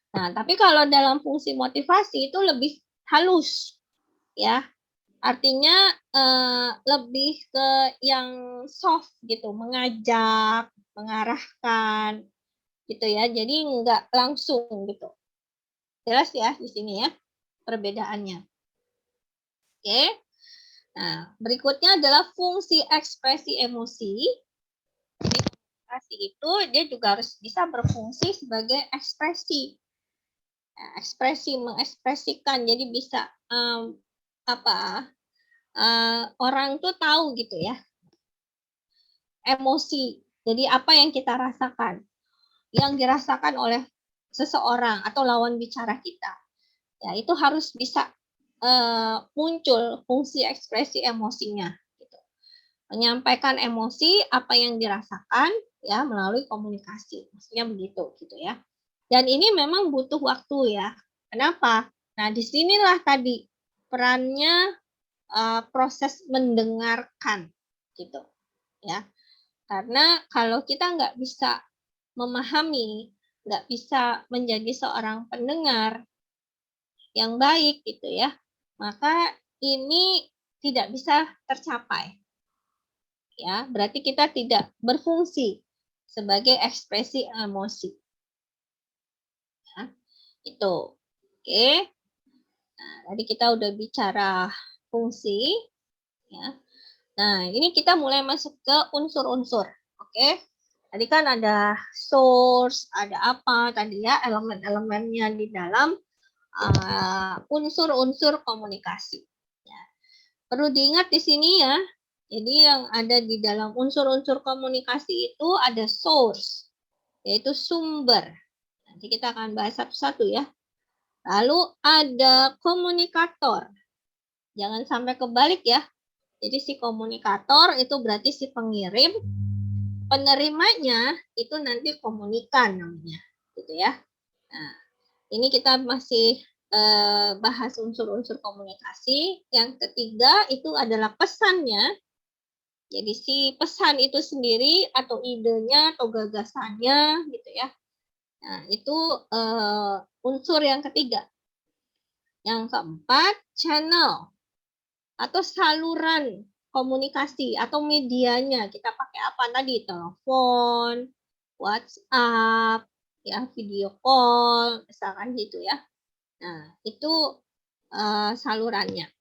Nah, tapi kalau dalam fungsi motivasi itu lebih halus ya. Artinya lebih ke yang soft gitu, mengajak, mengarahkan gitu ya. Jadi enggak langsung gitu. Jelas ya di sini ya perbedaannya. Oke. Nah, berikutnya adalah fungsi ekspresi emosi. Ekspresi itu dia juga harus bisa berfungsi sebagai ekspresi. Nah, ekspresi mengekspresikan, jadi bisa orang tuh tahu gitu ya emosi. Jadi apa yang kita rasakan, yang dirasakan oleh seseorang atau lawan bicara kita, ya itu harus bisa muncul fungsi ekspresi emosinya. Gitu. Menyampaikan emosi apa yang dirasakan ya melalui komunikasi, maksudnya begitu gitu ya. Dan ini memang butuh waktu ya. Kenapa? Nah disinilah tadi perannya proses mendengarkan gitu ya. Karena kalau kita nggak bisa memahami, nggak bisa menjadi seorang pendengar yang baik gitu ya, maka ini tidak bisa tercapai. Ya, berarti kita tidak berfungsi sebagai ekspresi emosi. Ya, itu. Oke. Nah, tadi kita udah bicara fungsi ya. Nah, ini kita mulai masuk ke unsur-unsur. Oke. Tadi kan ada source, ada apa tadi ya, elemen-elemennya di dalam unsur-unsur komunikasi. Ya. Perlu diingat di sini ya. Jadi yang ada di dalam unsur-unsur komunikasi itu ada source, yaitu sumber. Nanti kita akan bahas satu-satu ya. Lalu ada komunikator. Jangan sampai kebalik ya. Jadi si komunikator itu berarti si pengirim, penerimanya itu nanti komunikan namanya, gitu ya. Nah, ini kita masih bahas unsur-unsur komunikasi. Yang ketiga itu adalah pesannya. Jadi si pesan itu sendiri atau idenya atau gagasannya gitu ya. Nah, itu unsur yang ketiga. Yang keempat, channel atau saluran komunikasi atau medianya. Kita pakai apa tadi? Telepon, WhatsApp, ya, video call, misalkan gitu ya. Nah, itu salurannya.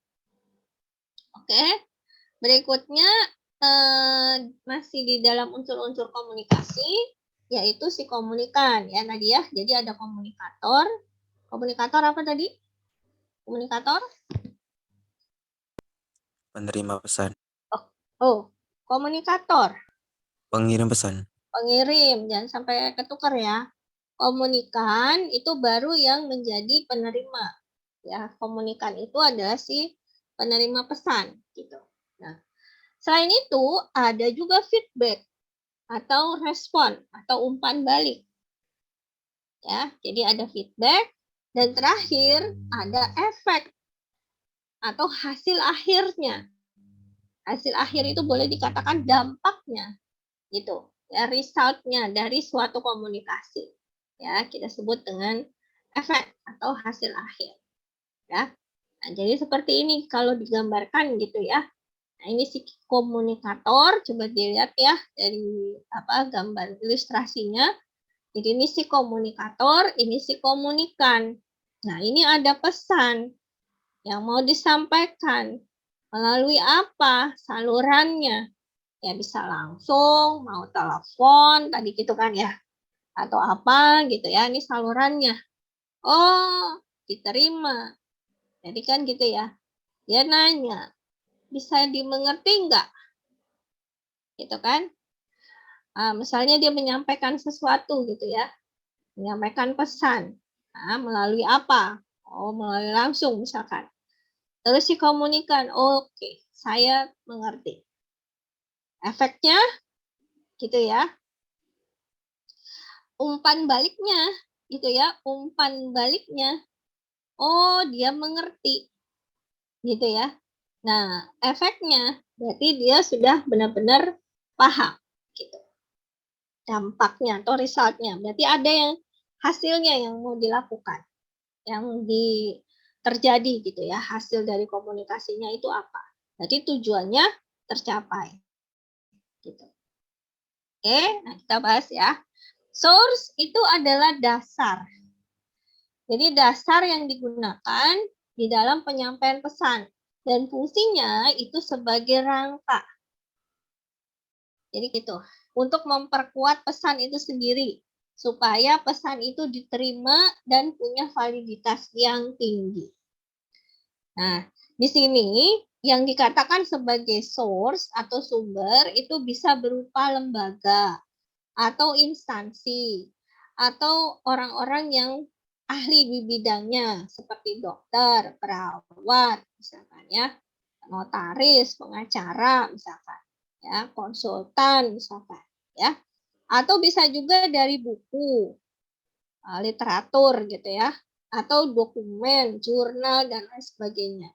Oke. Berikutnya masih di dalam unsur-unsur komunikasi, yaitu si komunikan ya Nadia. Jadi ada komunikator. Komunikator apa tadi? Komunikator? Penerima pesan. Oh, komunikator. Pengirim pesan. pengirim, jangan sampai ketukar ya. Komunikan itu baru yang menjadi penerima. Ya, komunikan itu adalah si penerima pesan gitu. Nah, selain itu ada juga feedback atau respon atau umpan balik. Ya, jadi ada feedback dan terakhir ada efek atau hasil akhirnya. Hasil akhir itu boleh dikatakan dampaknya gitu. Ya, resultnya dari suatu komunikasi. Ya, kita sebut dengan efek atau hasil akhir. Ya. Nah, jadi seperti ini kalau digambarkan gitu ya. Nah, ini si komunikator, coba dilihat ya dari gambar ilustrasinya. Jadi ini si komunikator, ini si komunikan. Nah, ini ada pesan yang mau disampaikan. Melalui apa? Salurannya. Ya bisa langsung, mau telepon, tadi gitu kan ya. Atau apa gitu ya, ini salurannya. Oh, diterima. Jadi kan gitu ya. Dia nanya, bisa dimengerti enggak? Gitu kan. Misalnya dia menyampaikan sesuatu gitu ya. Menyampaikan pesan. Nah, melalui apa? Oh, melalui langsung misalkan. Terus si komunikan, oke, saya mengerti. Efeknya gitu ya. Umpan baliknya gitu ya, umpan baliknya. Oh, dia mengerti. Gitu ya. Nah, efeknya berarti dia sudah benar-benar paham gitu. Dampaknya atau resultnya. Berarti ada yang hasilnya yang mau dilakukan. Yang terjadi gitu ya. Hasil dari komunikasinya itu apa. Jadi tujuannya tercapai. Gitu. Oke, nah kita bahas ya. Source itu adalah dasar. Jadi dasar yang digunakan di dalam penyampaian pesan. Dan fungsinya itu sebagai rangka. Jadi gitu. Untuk memperkuat pesan itu sendiri. Supaya pesan itu diterima dan punya validitas yang tinggi. Nah, di sini yang dikatakan sebagai source atau sumber itu bisa berupa lembaga atau instansi atau orang-orang yang ahli di bidangnya seperti dokter, perawat, misalkan ya, notaris, pengacara, misalkan ya, konsultan, misalkan ya, atau bisa juga dari buku, literatur gitu ya, atau dokumen, jurnal dan lain sebagainya.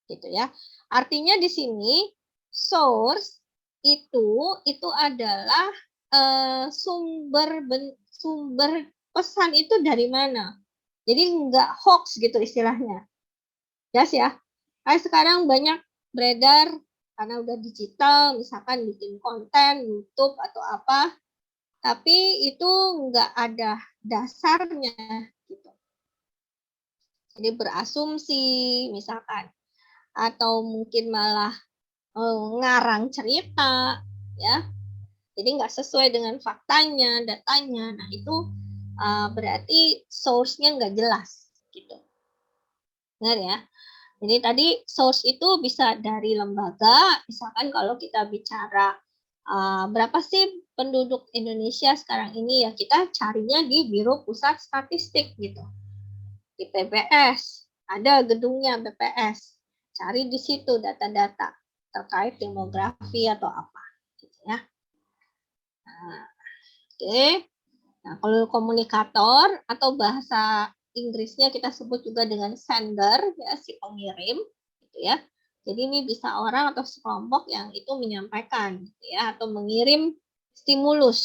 Gitu ya. Artinya di sini source itu adalah sumber pesan itu dari mana. Jadi enggak hoax gitu istilahnya. Yes ya. Sekarang banyak beredar karena udah digital, misalkan bikin konten YouTube atau apa, tapi itu enggak ada dasarnya gitu. Jadi berasumsi misalkan atau mungkin malah ngarang cerita ya, jadi nggak sesuai dengan faktanya, datanya. Nah itu berarti source-nya nggak jelas gitu. Benar ya. Jadi tadi source itu bisa dari lembaga, misalkan kalau kita bicara berapa sih penduduk Indonesia sekarang ini, ya kita carinya di Biro Pusat Statistik gitu, di PPS, ada gedungnya BPS, cari di situ data-data terkait demografi atau apa gitu ya. Nah, oke. Nah, kalau komunikator atau bahasa Inggrisnya kita sebut juga dengan sender ya, si pengirim gitu ya. Jadi ini bisa orang atau sekelompok yang itu menyampaikan gitu ya, atau mengirim stimulus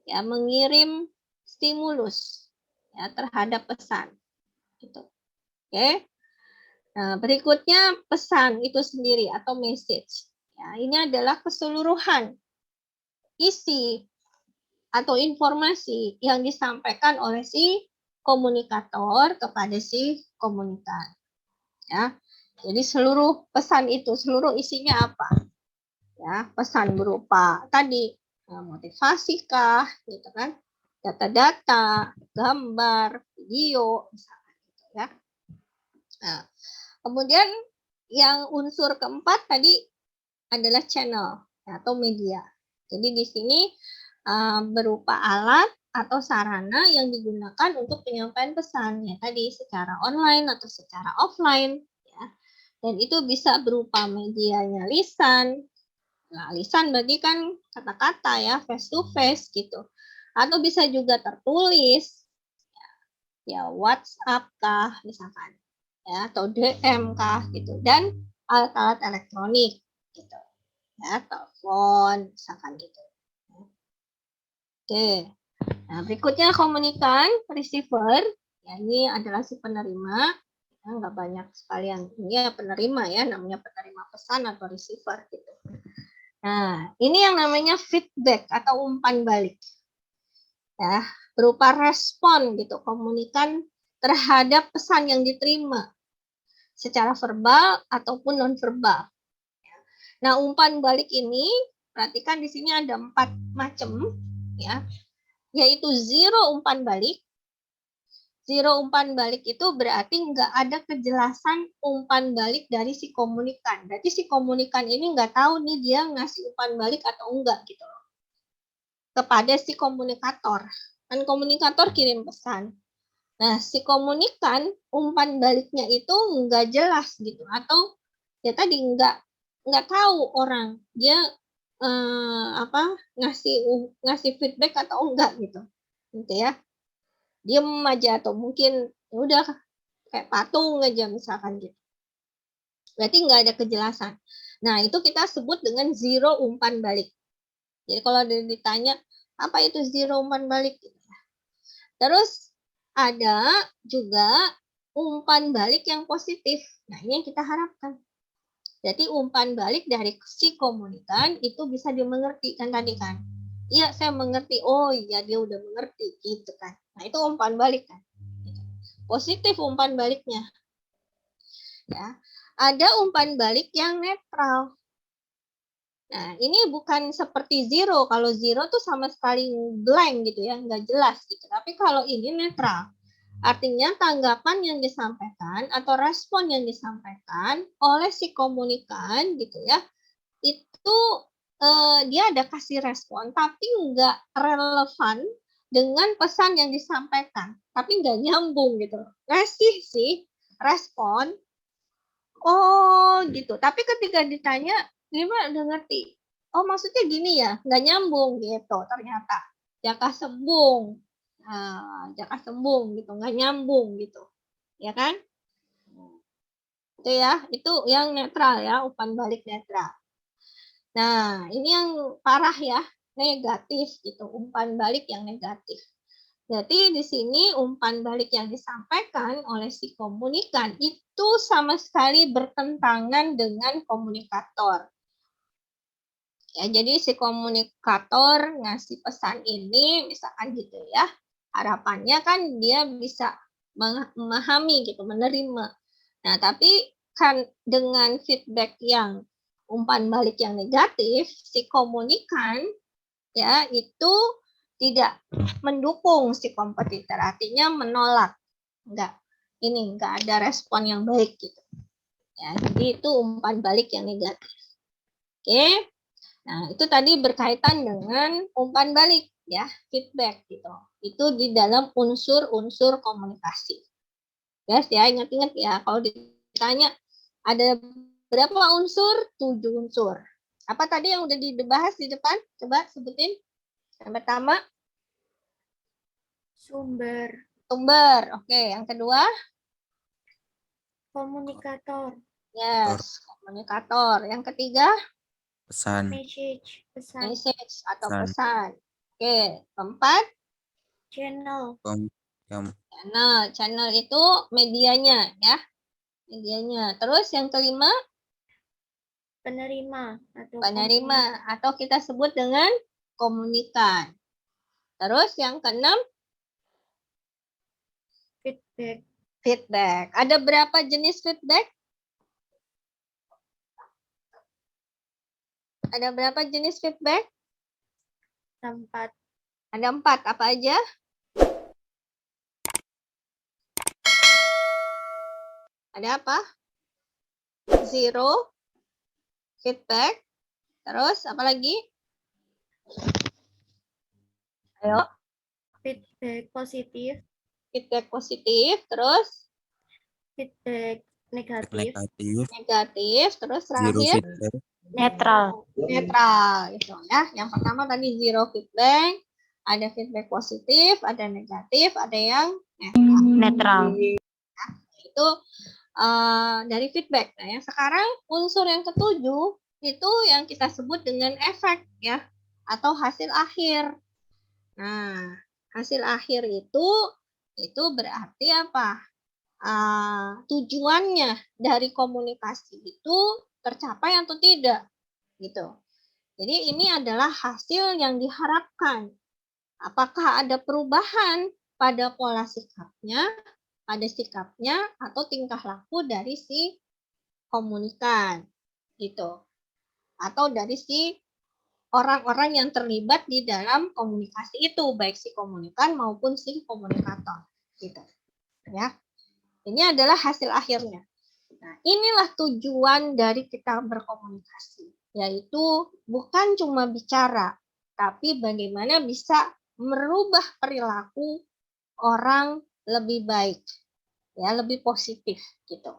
ya, mengirim stimulus ya terhadap pesan gitu. Oke. Nah, berikutnya pesan itu sendiri atau message. Ya, ini adalah keseluruhan isi atau informasi yang disampaikan oleh si komunikator kepada si komunikan. Ya. Jadi seluruh pesan itu, seluruh isinya apa? Ya, pesan berupa tadi motivasi kah, gitu kan? Data-data, gambar, video, misalkan gitu ya. Nah, kemudian yang unsur keempat tadi adalah channel atau media. Jadi di sini berupa alat atau sarana yang digunakan untuk penyampaian pesan ya tadi secara online atau secara offline ya. Dan itu bisa berupa medianya lisan. Nah, lisan berarti kan kata-kata ya, face to face gitu. Atau bisa juga tertulis ya WhatsApp kah misalkan ya atau DM kah gitu dan alat-alat elektronik gitu ya telepon misalkan gitu. Oke. Nah, berikutnya komunikan receiver. Ya, ini adalah si penerima. Ya, nggak banyak sekalian. Ini ya penerima ya, namanya penerima pesan atau receiver gitu. Nah, ini yang namanya feedback atau umpan balik. Ya, berupa respon gitu, komunikan terhadap pesan yang diterima secara verbal ataupun non-verbal. Nah, umpan balik ini, perhatikan di sini ada 4 macam ya. Yaitu zero umpan balik. Zero umpan balik itu berarti nggak ada kejelasan umpan balik dari si komunikan. Berarti si komunikan ini nggak tahu nih dia ngasih umpan balik atau enggak gitu loh. Kepada si komunikator. Kan komunikator kirim pesan. Nah, si komunikan umpan baliknya itu nggak jelas gitu. Atau ya tadi nggak tahu orang dia ngasih feedback atau enggak gitu ya diem aja atau mungkin ya udah kayak patung aja misalkan gitu berarti nggak ada kejelasan. Nah itu kita sebut dengan zero umpan balik. Jadi kalau ditanya apa itu zero umpan balik gitu. Terus ada juga umpan balik yang positif. Nah ini yang kita harapkan. Jadi umpan balik dari si komunikan itu bisa dimengerti kan tadi kan. Iya saya mengerti. Oh iya dia udah mengerti gitu kan. Nah itu umpan balik kan. Positif umpan baliknya. Ya. Ada umpan balik yang netral. Nah ini bukan seperti zero. Kalau zero tuh sama sekali blank gitu ya. Nggak jelas gitu. Tapi kalau ini netral. Artinya tanggapan yang disampaikan atau respon yang disampaikan oleh si komunikan gitu ya, itu dia ada kasih respon tapi nggak relevan dengan pesan yang disampaikan, tapi nggak nyambung gitu. Ngasih sih respon, oh gitu, tapi ketika ditanya gimana udah ngerti, oh maksudnya gini ya, nggak nyambung gitu ternyata. Jaka sembung. Jaka sembung gitu, nggak nyambung gitu, ya kan? Itu ya, itu yang netral ya, umpan balik netral. Nah, ini yang parah ya, negatif gitu, umpan balik yang negatif. Jadi di sini umpan balik yang disampaikan oleh si komunikan itu sama sekali bertentangan dengan komunikator. Ya, jadi si komunikator ngasih pesan ini misalkan gitu ya. Harapannya kan dia bisa memahami gitu, menerima. Nah, tapi kan dengan feedback yang umpan balik yang negatif, si komunikan ya itu tidak mendukung si kompetitor, artinya menolak. Enggak ada respon yang baik gitu. Ya, jadi itu umpan balik yang negatif. Oke. Nah, itu tadi berkaitan dengan umpan balik ya, feedback gitu. Itu di dalam unsur-unsur komunikasi. Guys ya, ingat-ingat ya, kalau ditanya ada berapa unsur? 7 unsur. Apa tadi yang udah dibahas di depan? Coba sebutin. Yang pertama, Sumber. Oke, yang kedua, Komunikator. yes, komunikator. Yang ketiga, pesan, Pesan. message atau pesan. Oke, keempat, Channel. channel itu medianya ya. Medianya. Terus yang kelima, Penerima atau kita sebut dengan komunikan. Terus yang keenam, feedback. Ada berapa jenis feedback? Ada berapa jenis feedback? 4. Ada 4. Apa aja? Ada apa? Zero, feedback. Terus apa lagi? Ayo, Feedback positif. feedback positif, terus Feedback negatif. negatif, terus zero terakhir feedback, Netral. netral gitu ya. Yang pertama tadi zero feedback, ada feedback positif, ada negatif, ada yang netral. Netral. Itu dari feedback. Nah, yang sekarang unsur yang ketujuh itu yang kita sebut dengan efek ya, atau hasil akhir. Nah, hasil akhir itu berarti apa? Tujuannya dari komunikasi itu tercapai atau tidak gitu. Jadi ini adalah hasil yang diharapkan. Apakah ada perubahan pada pola sikapnya, pada sikapnya atau tingkah laku dari si komunikan gitu. Atau dari si orang-orang yang terlibat di dalam komunikasi itu, baik si komunikan maupun si komunikator gitu. Ya. Ini adalah hasil akhirnya. Nah, inilah tujuan dari kita berkomunikasi, yaitu bukan cuma bicara, tapi bagaimana bisa merubah perilaku orang lebih baik, ya, lebih positif gitu.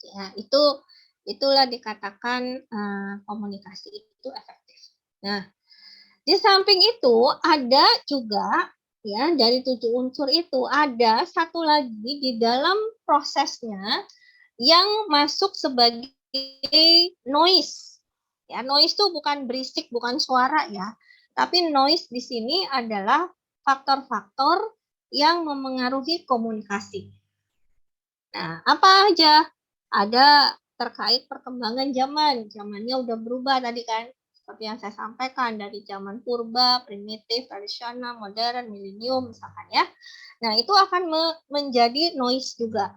Ya, itulah dikatakan komunikasi itu efektif. Nah, di samping itu ada juga ya dari 7 unsur itu ada satu lagi di dalam prosesnya yang masuk sebagai noise. Ya, noise itu bukan berisik, bukan suara ya. Tapi noise di sini adalah faktor-faktor yang memengaruhi komunikasi. Nah, apa aja? Ada terkait perkembangan zaman. Zamannya udah berubah tadi kan. Seperti yang saya sampaikan dari zaman purba, primitif, tradisional, modern, milenium misalkan ya. Nah, itu akan menjadi noise juga.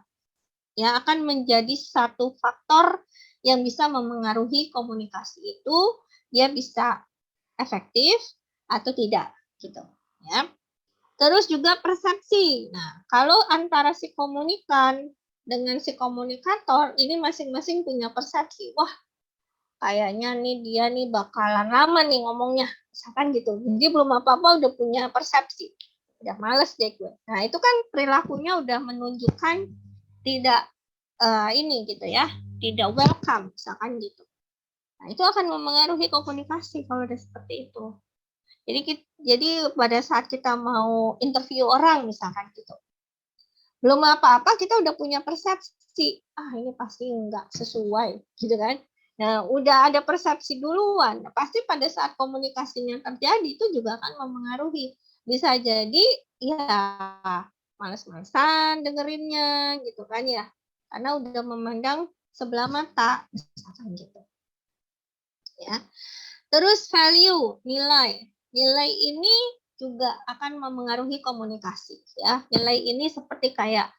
Ya, akan menjadi satu faktor yang bisa memengaruhi komunikasi itu, dia bisa efektif atau tidak gitu, ya. Terus juga persepsi. Nah, kalau antara si komunikan dengan si komunikator ini masing-masing punya persepsi. Wah, kayaknya nih dia nih bakalan lama nih ngomongnya, misalkan gitu. Jadi belum apa-apa udah punya persepsi, udah males deh gue. Nah, itu kan perilakunya udah menunjukkan tidak ini gitu ya, tidak welcome misalkan gitu. Nah, itu akan memengaruhi komunikasi kalau udah seperti itu. Jadi pada saat kita mau interview orang misalkan gitu, belum apa-apa kita udah punya persepsi, ini pasti nggak sesuai gitu kan. Nah, udah ada persepsi duluan, pasti pada saat komunikasinya terjadi itu juga akan memengaruhi. Bisa jadi ya males-malesan dengerinnya gitu kan ya, karena udah memandang sebelah mata misalkan gitu. Ya. Terus value, nilai. Nilai ini juga akan memengaruhi komunikasi ya. Nilai ini seperti kayak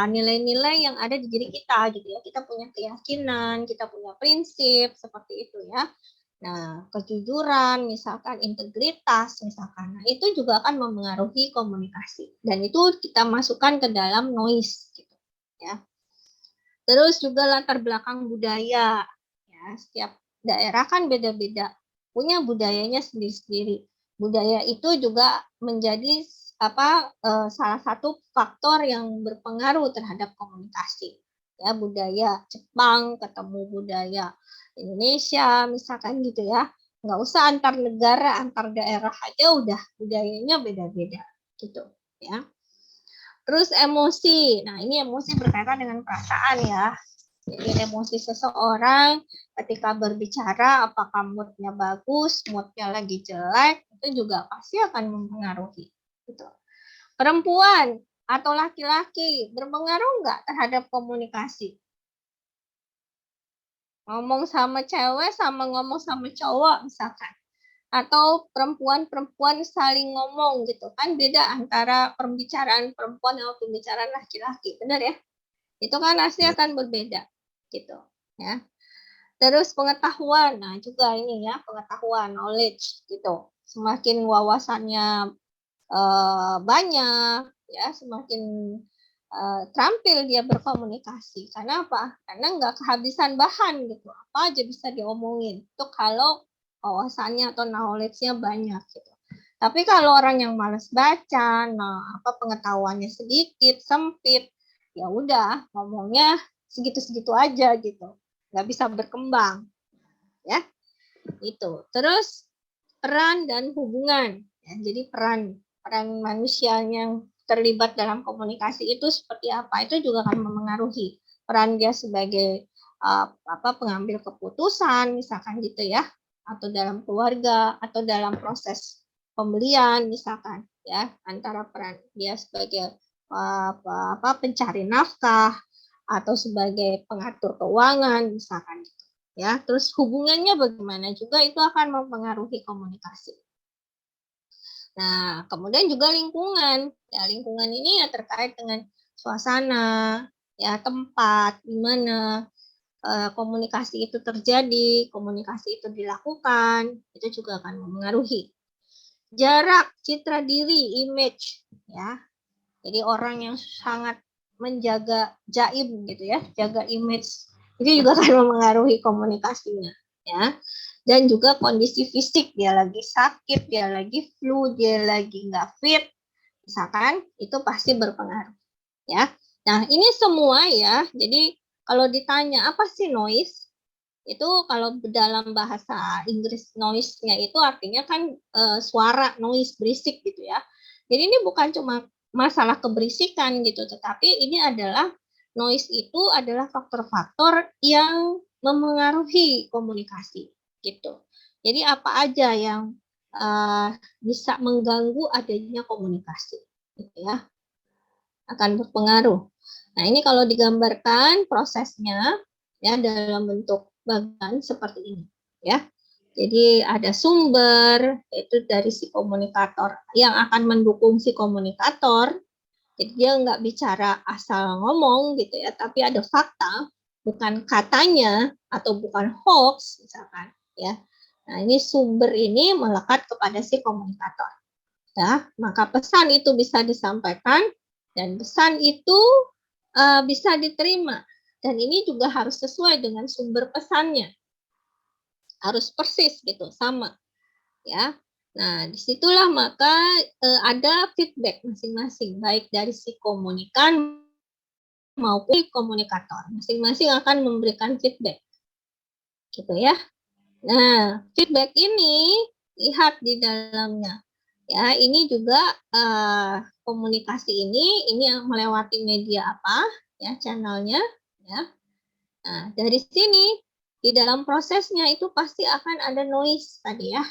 nilai-nilai yang ada di diri kita gitu ya. Kita punya keyakinan, kita punya prinsip seperti itu ya. Nah, kejujuran, misalkan integritas, misalkan. Nah, itu juga akan memengaruhi komunikasi. Dan itu kita masukkan ke dalam noise gitu ya. Terus juga latar belakang budaya. Ya, setiap daerah kan beda-beda, punya budayanya sendiri-sendiri. Budaya itu juga menjadi salah satu faktor yang berpengaruh terhadap komunikasi. Ya, budaya Jepang ketemu budaya Indonesia misalkan gitu ya. Nggak usah antar negara, antar daerah aja udah budayanya beda-beda gitu ya. Terus emosi. Nah, ini emosi berkaitan dengan perasaan ya. Jadi emosi seseorang ketika berbicara, apakah moodnya bagus, moodnya lagi jelek, itu juga pasti akan mempengaruhi. Gitu. Perempuan atau laki-laki berpengaruh nggak terhadap komunikasi? Ngomong sama cewek sama ngomong sama cowok misalkan. Atau perempuan-perempuan saling ngomong gitu kan, beda antara pembicaraan perempuan sama pembicaraan laki-laki, benar ya? Itu kan pasti akan berbeda gitu ya. Terus pengetahuan, nah juga ini ya, pengetahuan, knowledge gitu. Semakin wawasannya banyak ya, semakin terampil dia berkomunikasi. Karena apa? Karena nggak kehabisan bahan gitu. Apa aja bisa diomongin. Itu kalau wawasannya atau knowledge-nya banyak gitu. Tapi kalau orang yang malas baca, nah pengetahuannya sedikit, sempit, ya udah ngomongnya segitu-segitu aja gitu, nggak bisa berkembang, ya itu. Terus peran dan hubungan, ya, jadi peran manusia yang terlibat dalam komunikasi itu seperti apa, itu juga akan memengaruhi peran dia sebagai pengambil keputusan, misalkan gitu ya, atau dalam keluarga, atau dalam proses pembelian misalkan ya, antara peran dia sebagai pencari nafkah atau sebagai pengatur keuangan misalkan ya. Terus hubungannya bagaimana juga itu akan mempengaruhi komunikasi. Nah, kemudian juga lingkungan. Ya, lingkungan ini ya terkait dengan suasana, ya tempat di mana komunikasi itu terjadi, komunikasi itu dilakukan, itu juga akan mempengaruhi. Jarak, citra diri, image, ya. Jadi orang yang sangat menjaga jaim gitu ya, jaga image, itu juga akan mempengaruhi komunikasinya, ya. Dan juga kondisi fisik, dia lagi sakit, dia lagi flu, dia lagi nggak fit, misalkan, itu pasti berpengaruh, ya. Nah, ini semua ya. Jadi kalau ditanya apa sih noise? Itu kalau dalam bahasa Inggris noise-nya itu artinya kan suara, noise, berisik gitu ya. Jadi ini bukan cuma masalah keberisikan gitu, tetapi ini adalah noise itu adalah faktor-faktor yang memengaruhi komunikasi gitu. Jadi apa aja yang bisa mengganggu adanya komunikasi gitu ya, akan berpengaruh. Nah, ini kalau digambarkan prosesnya ya dalam bentuk bagan seperti ini ya. Jadi ada sumber, yaitu dari si komunikator yang akan mendukung si komunikator. Jadi dia nggak bicara asal ngomong gitu ya, tapi ada fakta, bukan katanya atau bukan hoax misalkan ya. Nah, ini sumber ini melekat kepada si komunikator. Ya, maka pesan itu bisa disampaikan dan pesan itu bisa diterima. Dan ini juga harus sesuai dengan sumber pesannya. Harus persis gitu, sama. Ya. Nah, disitulah maka ada feedback masing-masing, baik dari si komunikan maupun komunikator. Masing-masing akan memberikan feedback. Gitu ya. Nah, feedback ini lihat di dalamnya. Ya, ini juga komunikasi ini yang melewati media apa, ya channelnya, ya. Nah, dari sini di dalam prosesnya itu pasti akan ada noise tadi ya,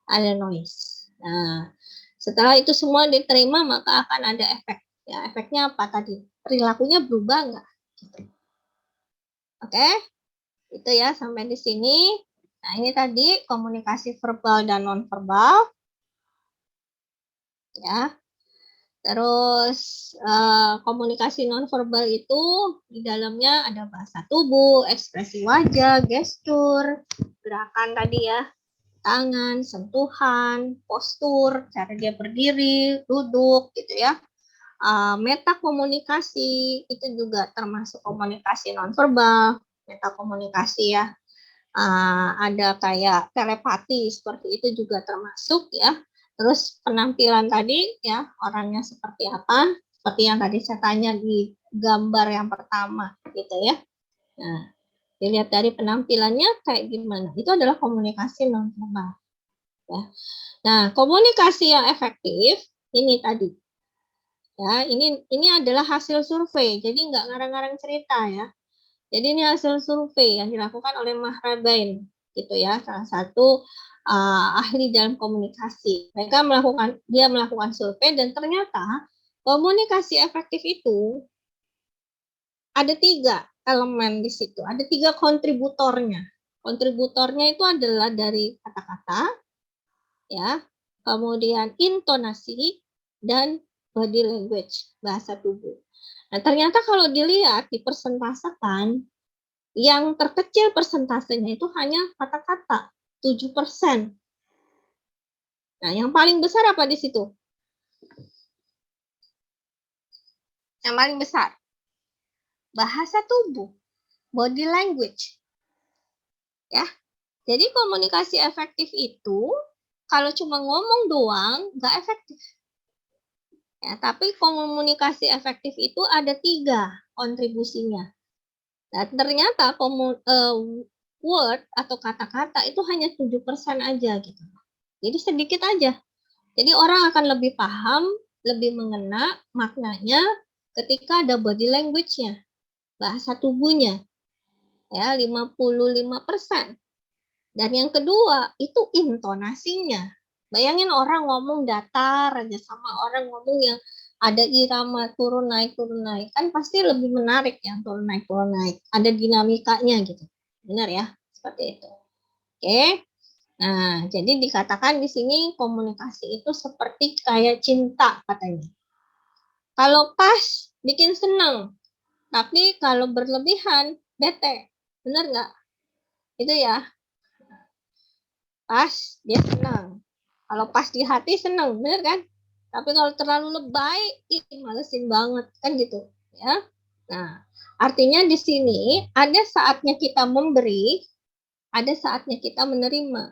ada noise. Nah, setelah itu semua diterima maka akan ada efek. Ya, efeknya apa tadi? Perilakunya berubah nggak? Gitu. Oke, itu ya sampai di sini. Nah, ini tadi komunikasi verbal dan nonverbal. Ya. Terus komunikasi nonverbal itu di dalamnya ada bahasa tubuh, ekspresi wajah, gestur, gerakan tadi ya, tangan, sentuhan, postur, cara dia berdiri, duduk gitu ya. Metakomunikasi itu juga termasuk komunikasi nonverbal, metakomunikasi ya. Ada kayak telepati seperti itu juga termasuk ya. Terus penampilan tadi ya, orangnya seperti apa, seperti yang tadi saya tanya di gambar yang pertama gitu ya. Nah, dilihat dari penampilannya kayak gimana, itu adalah komunikasi nonverbal ya. Nah, komunikasi yang efektif ini tadi ya, ini adalah hasil survei, jadi nggak ngarang-ngarang cerita ya. Jadi ini hasil survei yang dilakukan oleh Mahrabain gitu ya, salah satu ahli dalam komunikasi. Dia melakukan survei dan ternyata komunikasi efektif itu ada 3 elemen di situ, ada 3 kontributornya. Kontributornya itu adalah dari kata-kata, ya, kemudian intonasi dan body language, bahasa tubuh. Nah, ternyata kalau dilihat dipersentasekan, yang terkecil persentasenya itu hanya kata-kata, 7%. Nah, yang paling besar apa di situ? Yang paling besar bahasa tubuh, body language. Ya. Jadi komunikasi efektif itu kalau cuma ngomong doang nggak efektif. Ya, tapi komunikasi efektif itu ada 3 kontribusinya. Nah, ternyata word atau kata-kata itu hanya 7% aja gitu. Jadi sedikit aja. Jadi orang akan lebih paham, lebih mengena maknanya ketika ada body language-nya, bahasa tubuhnya. Ya, 55%. Dan yang kedua, itu intonasinya. Bayangin orang ngomong datar aja sama orang ngomong yang ada irama turun naik. Kan pasti lebih menarik ya turun naik. Ada dinamikanya gitu. Benar ya? Seperti itu. Oke. Nah, jadi dikatakan di sini komunikasi itu seperti kayak cinta katanya. Kalau pas bikin senang, tapi kalau berlebihan bete. Benar nggak? Itu ya. Pas dia senang. Kalau pas di hati senang, bener kan? Tapi kalau terlalu lebay, malesin banget kan gitu, ya. Nah, artinya di sini ada saatnya kita memberi, ada saatnya kita menerima.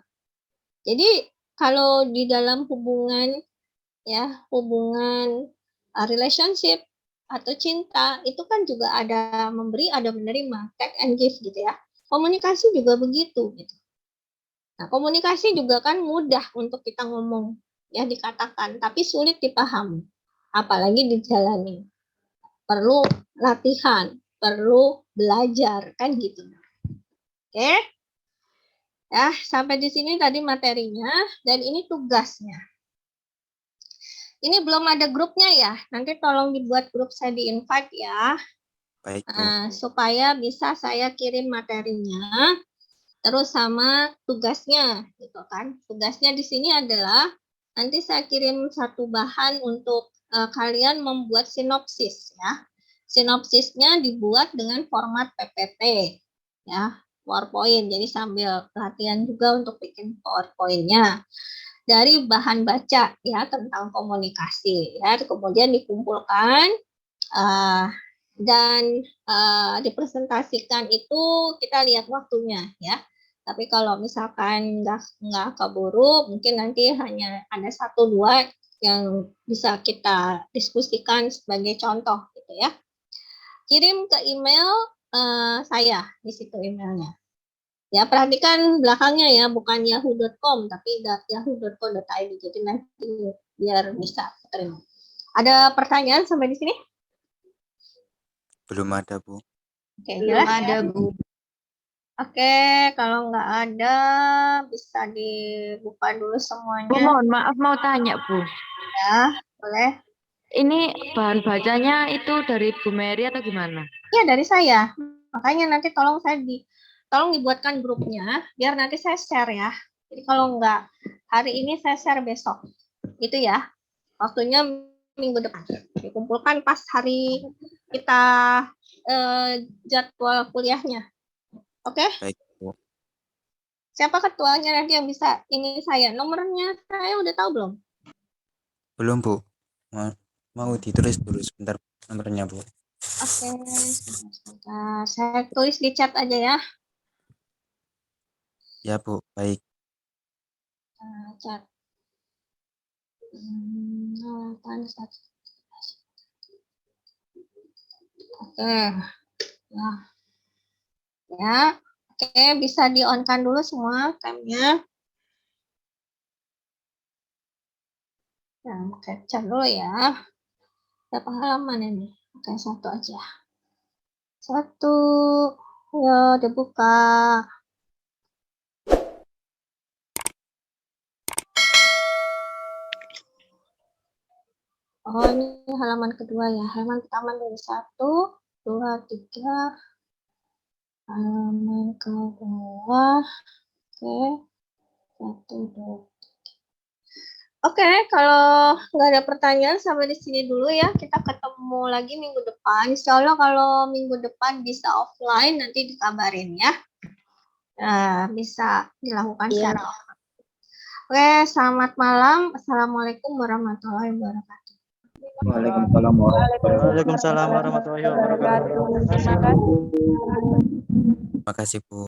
Jadi kalau di dalam hubungan relationship atau cinta itu kan juga ada memberi, ada menerima, take and give gitu ya. Komunikasi juga begitu gitu. Nah, komunikasi juga kan mudah untuk kita ngomong, ya dikatakan, tapi sulit dipahami, apalagi dijalani. Perlu latihan, perlu belajar, kan gitu. Oke? Ya, sampai di sini tadi materinya, dan ini tugasnya. Ini belum ada grupnya ya, nanti tolong dibuat grup, saya di-invite ya. Baik, Bu. Supaya bisa saya kirim materinya. Terus sama tugasnya gitu kan. Tugasnya di sini adalah nanti saya kirim satu bahan untuk kalian membuat sinopsis ya. Sinopsisnya dibuat dengan format PPT ya, PowerPoint. Jadi sambil latihan juga untuk bikin PowerPoint-nya dari bahan baca ya tentang komunikasi ya. Kemudian dikumpulkan dan dipresentasikan itu kita lihat waktunya ya. Tapi kalau misalkan nggak keburu, mungkin nanti hanya ada 1-2 yang bisa kita diskusikan sebagai contoh gitu ya. Kirim ke email saya, di situ emailnya. Ya, perhatikan belakangnya ya, bukan yahoo.com tapi yahoo.co.id. Jadi nanti biar bisa terima. Ada pertanyaan sampai di sini? Belum ada, Bu. Oke, belum ada, Bu. Oke, kalau nggak ada, bisa dibuka dulu semuanya. Bu, mohon maaf mau tanya, Bu. Ya, boleh. Ini bahan bacanya itu dari Bu Mary atau gimana? Iya, dari saya. Makanya nanti tolong dibuatkan grupnya, biar nanti saya share ya. Jadi kalau nggak hari ini, saya share besok. Itu ya, waktunya minggu depan. Dikumpulkan pas hari kita jadwal kuliahnya. Oke? Baik, Bu. Siapa ketuanya nanti yang bisa ini saya? Nomornya saya udah tahu belum? Belum, Bu. Mau ditulis dulu sebentar nomornya, Bu. Oke, sebentar. Saya tulis di chat aja ya. Ya, Bu. Baik. Chat. Oke. Nah. Ya. Oke, bisa di-on-kan dulu semua time-nya. Nah, capture dulu ya. Berapa halaman ini? Oke, 1 aja. 1. Ya, dibuka. Oh, ini halaman kedua ya. Halaman pertama dari 1, 2, 3. Halaman kedua. Oke. 1, 2. Oke, kalau nggak ada pertanyaan sampai di sini dulu ya. Kita ketemu lagi minggu depan. Insya Allah kalau minggu depan bisa offline nanti dikabarin ya. Bisa dilakukan secara offline. Oke, selamat malam. Assalamualaikum warahmatullahi wabarakatuh. Waalaikumsalam warahmatullahi wabarakatuh. Terima kasih, Bu.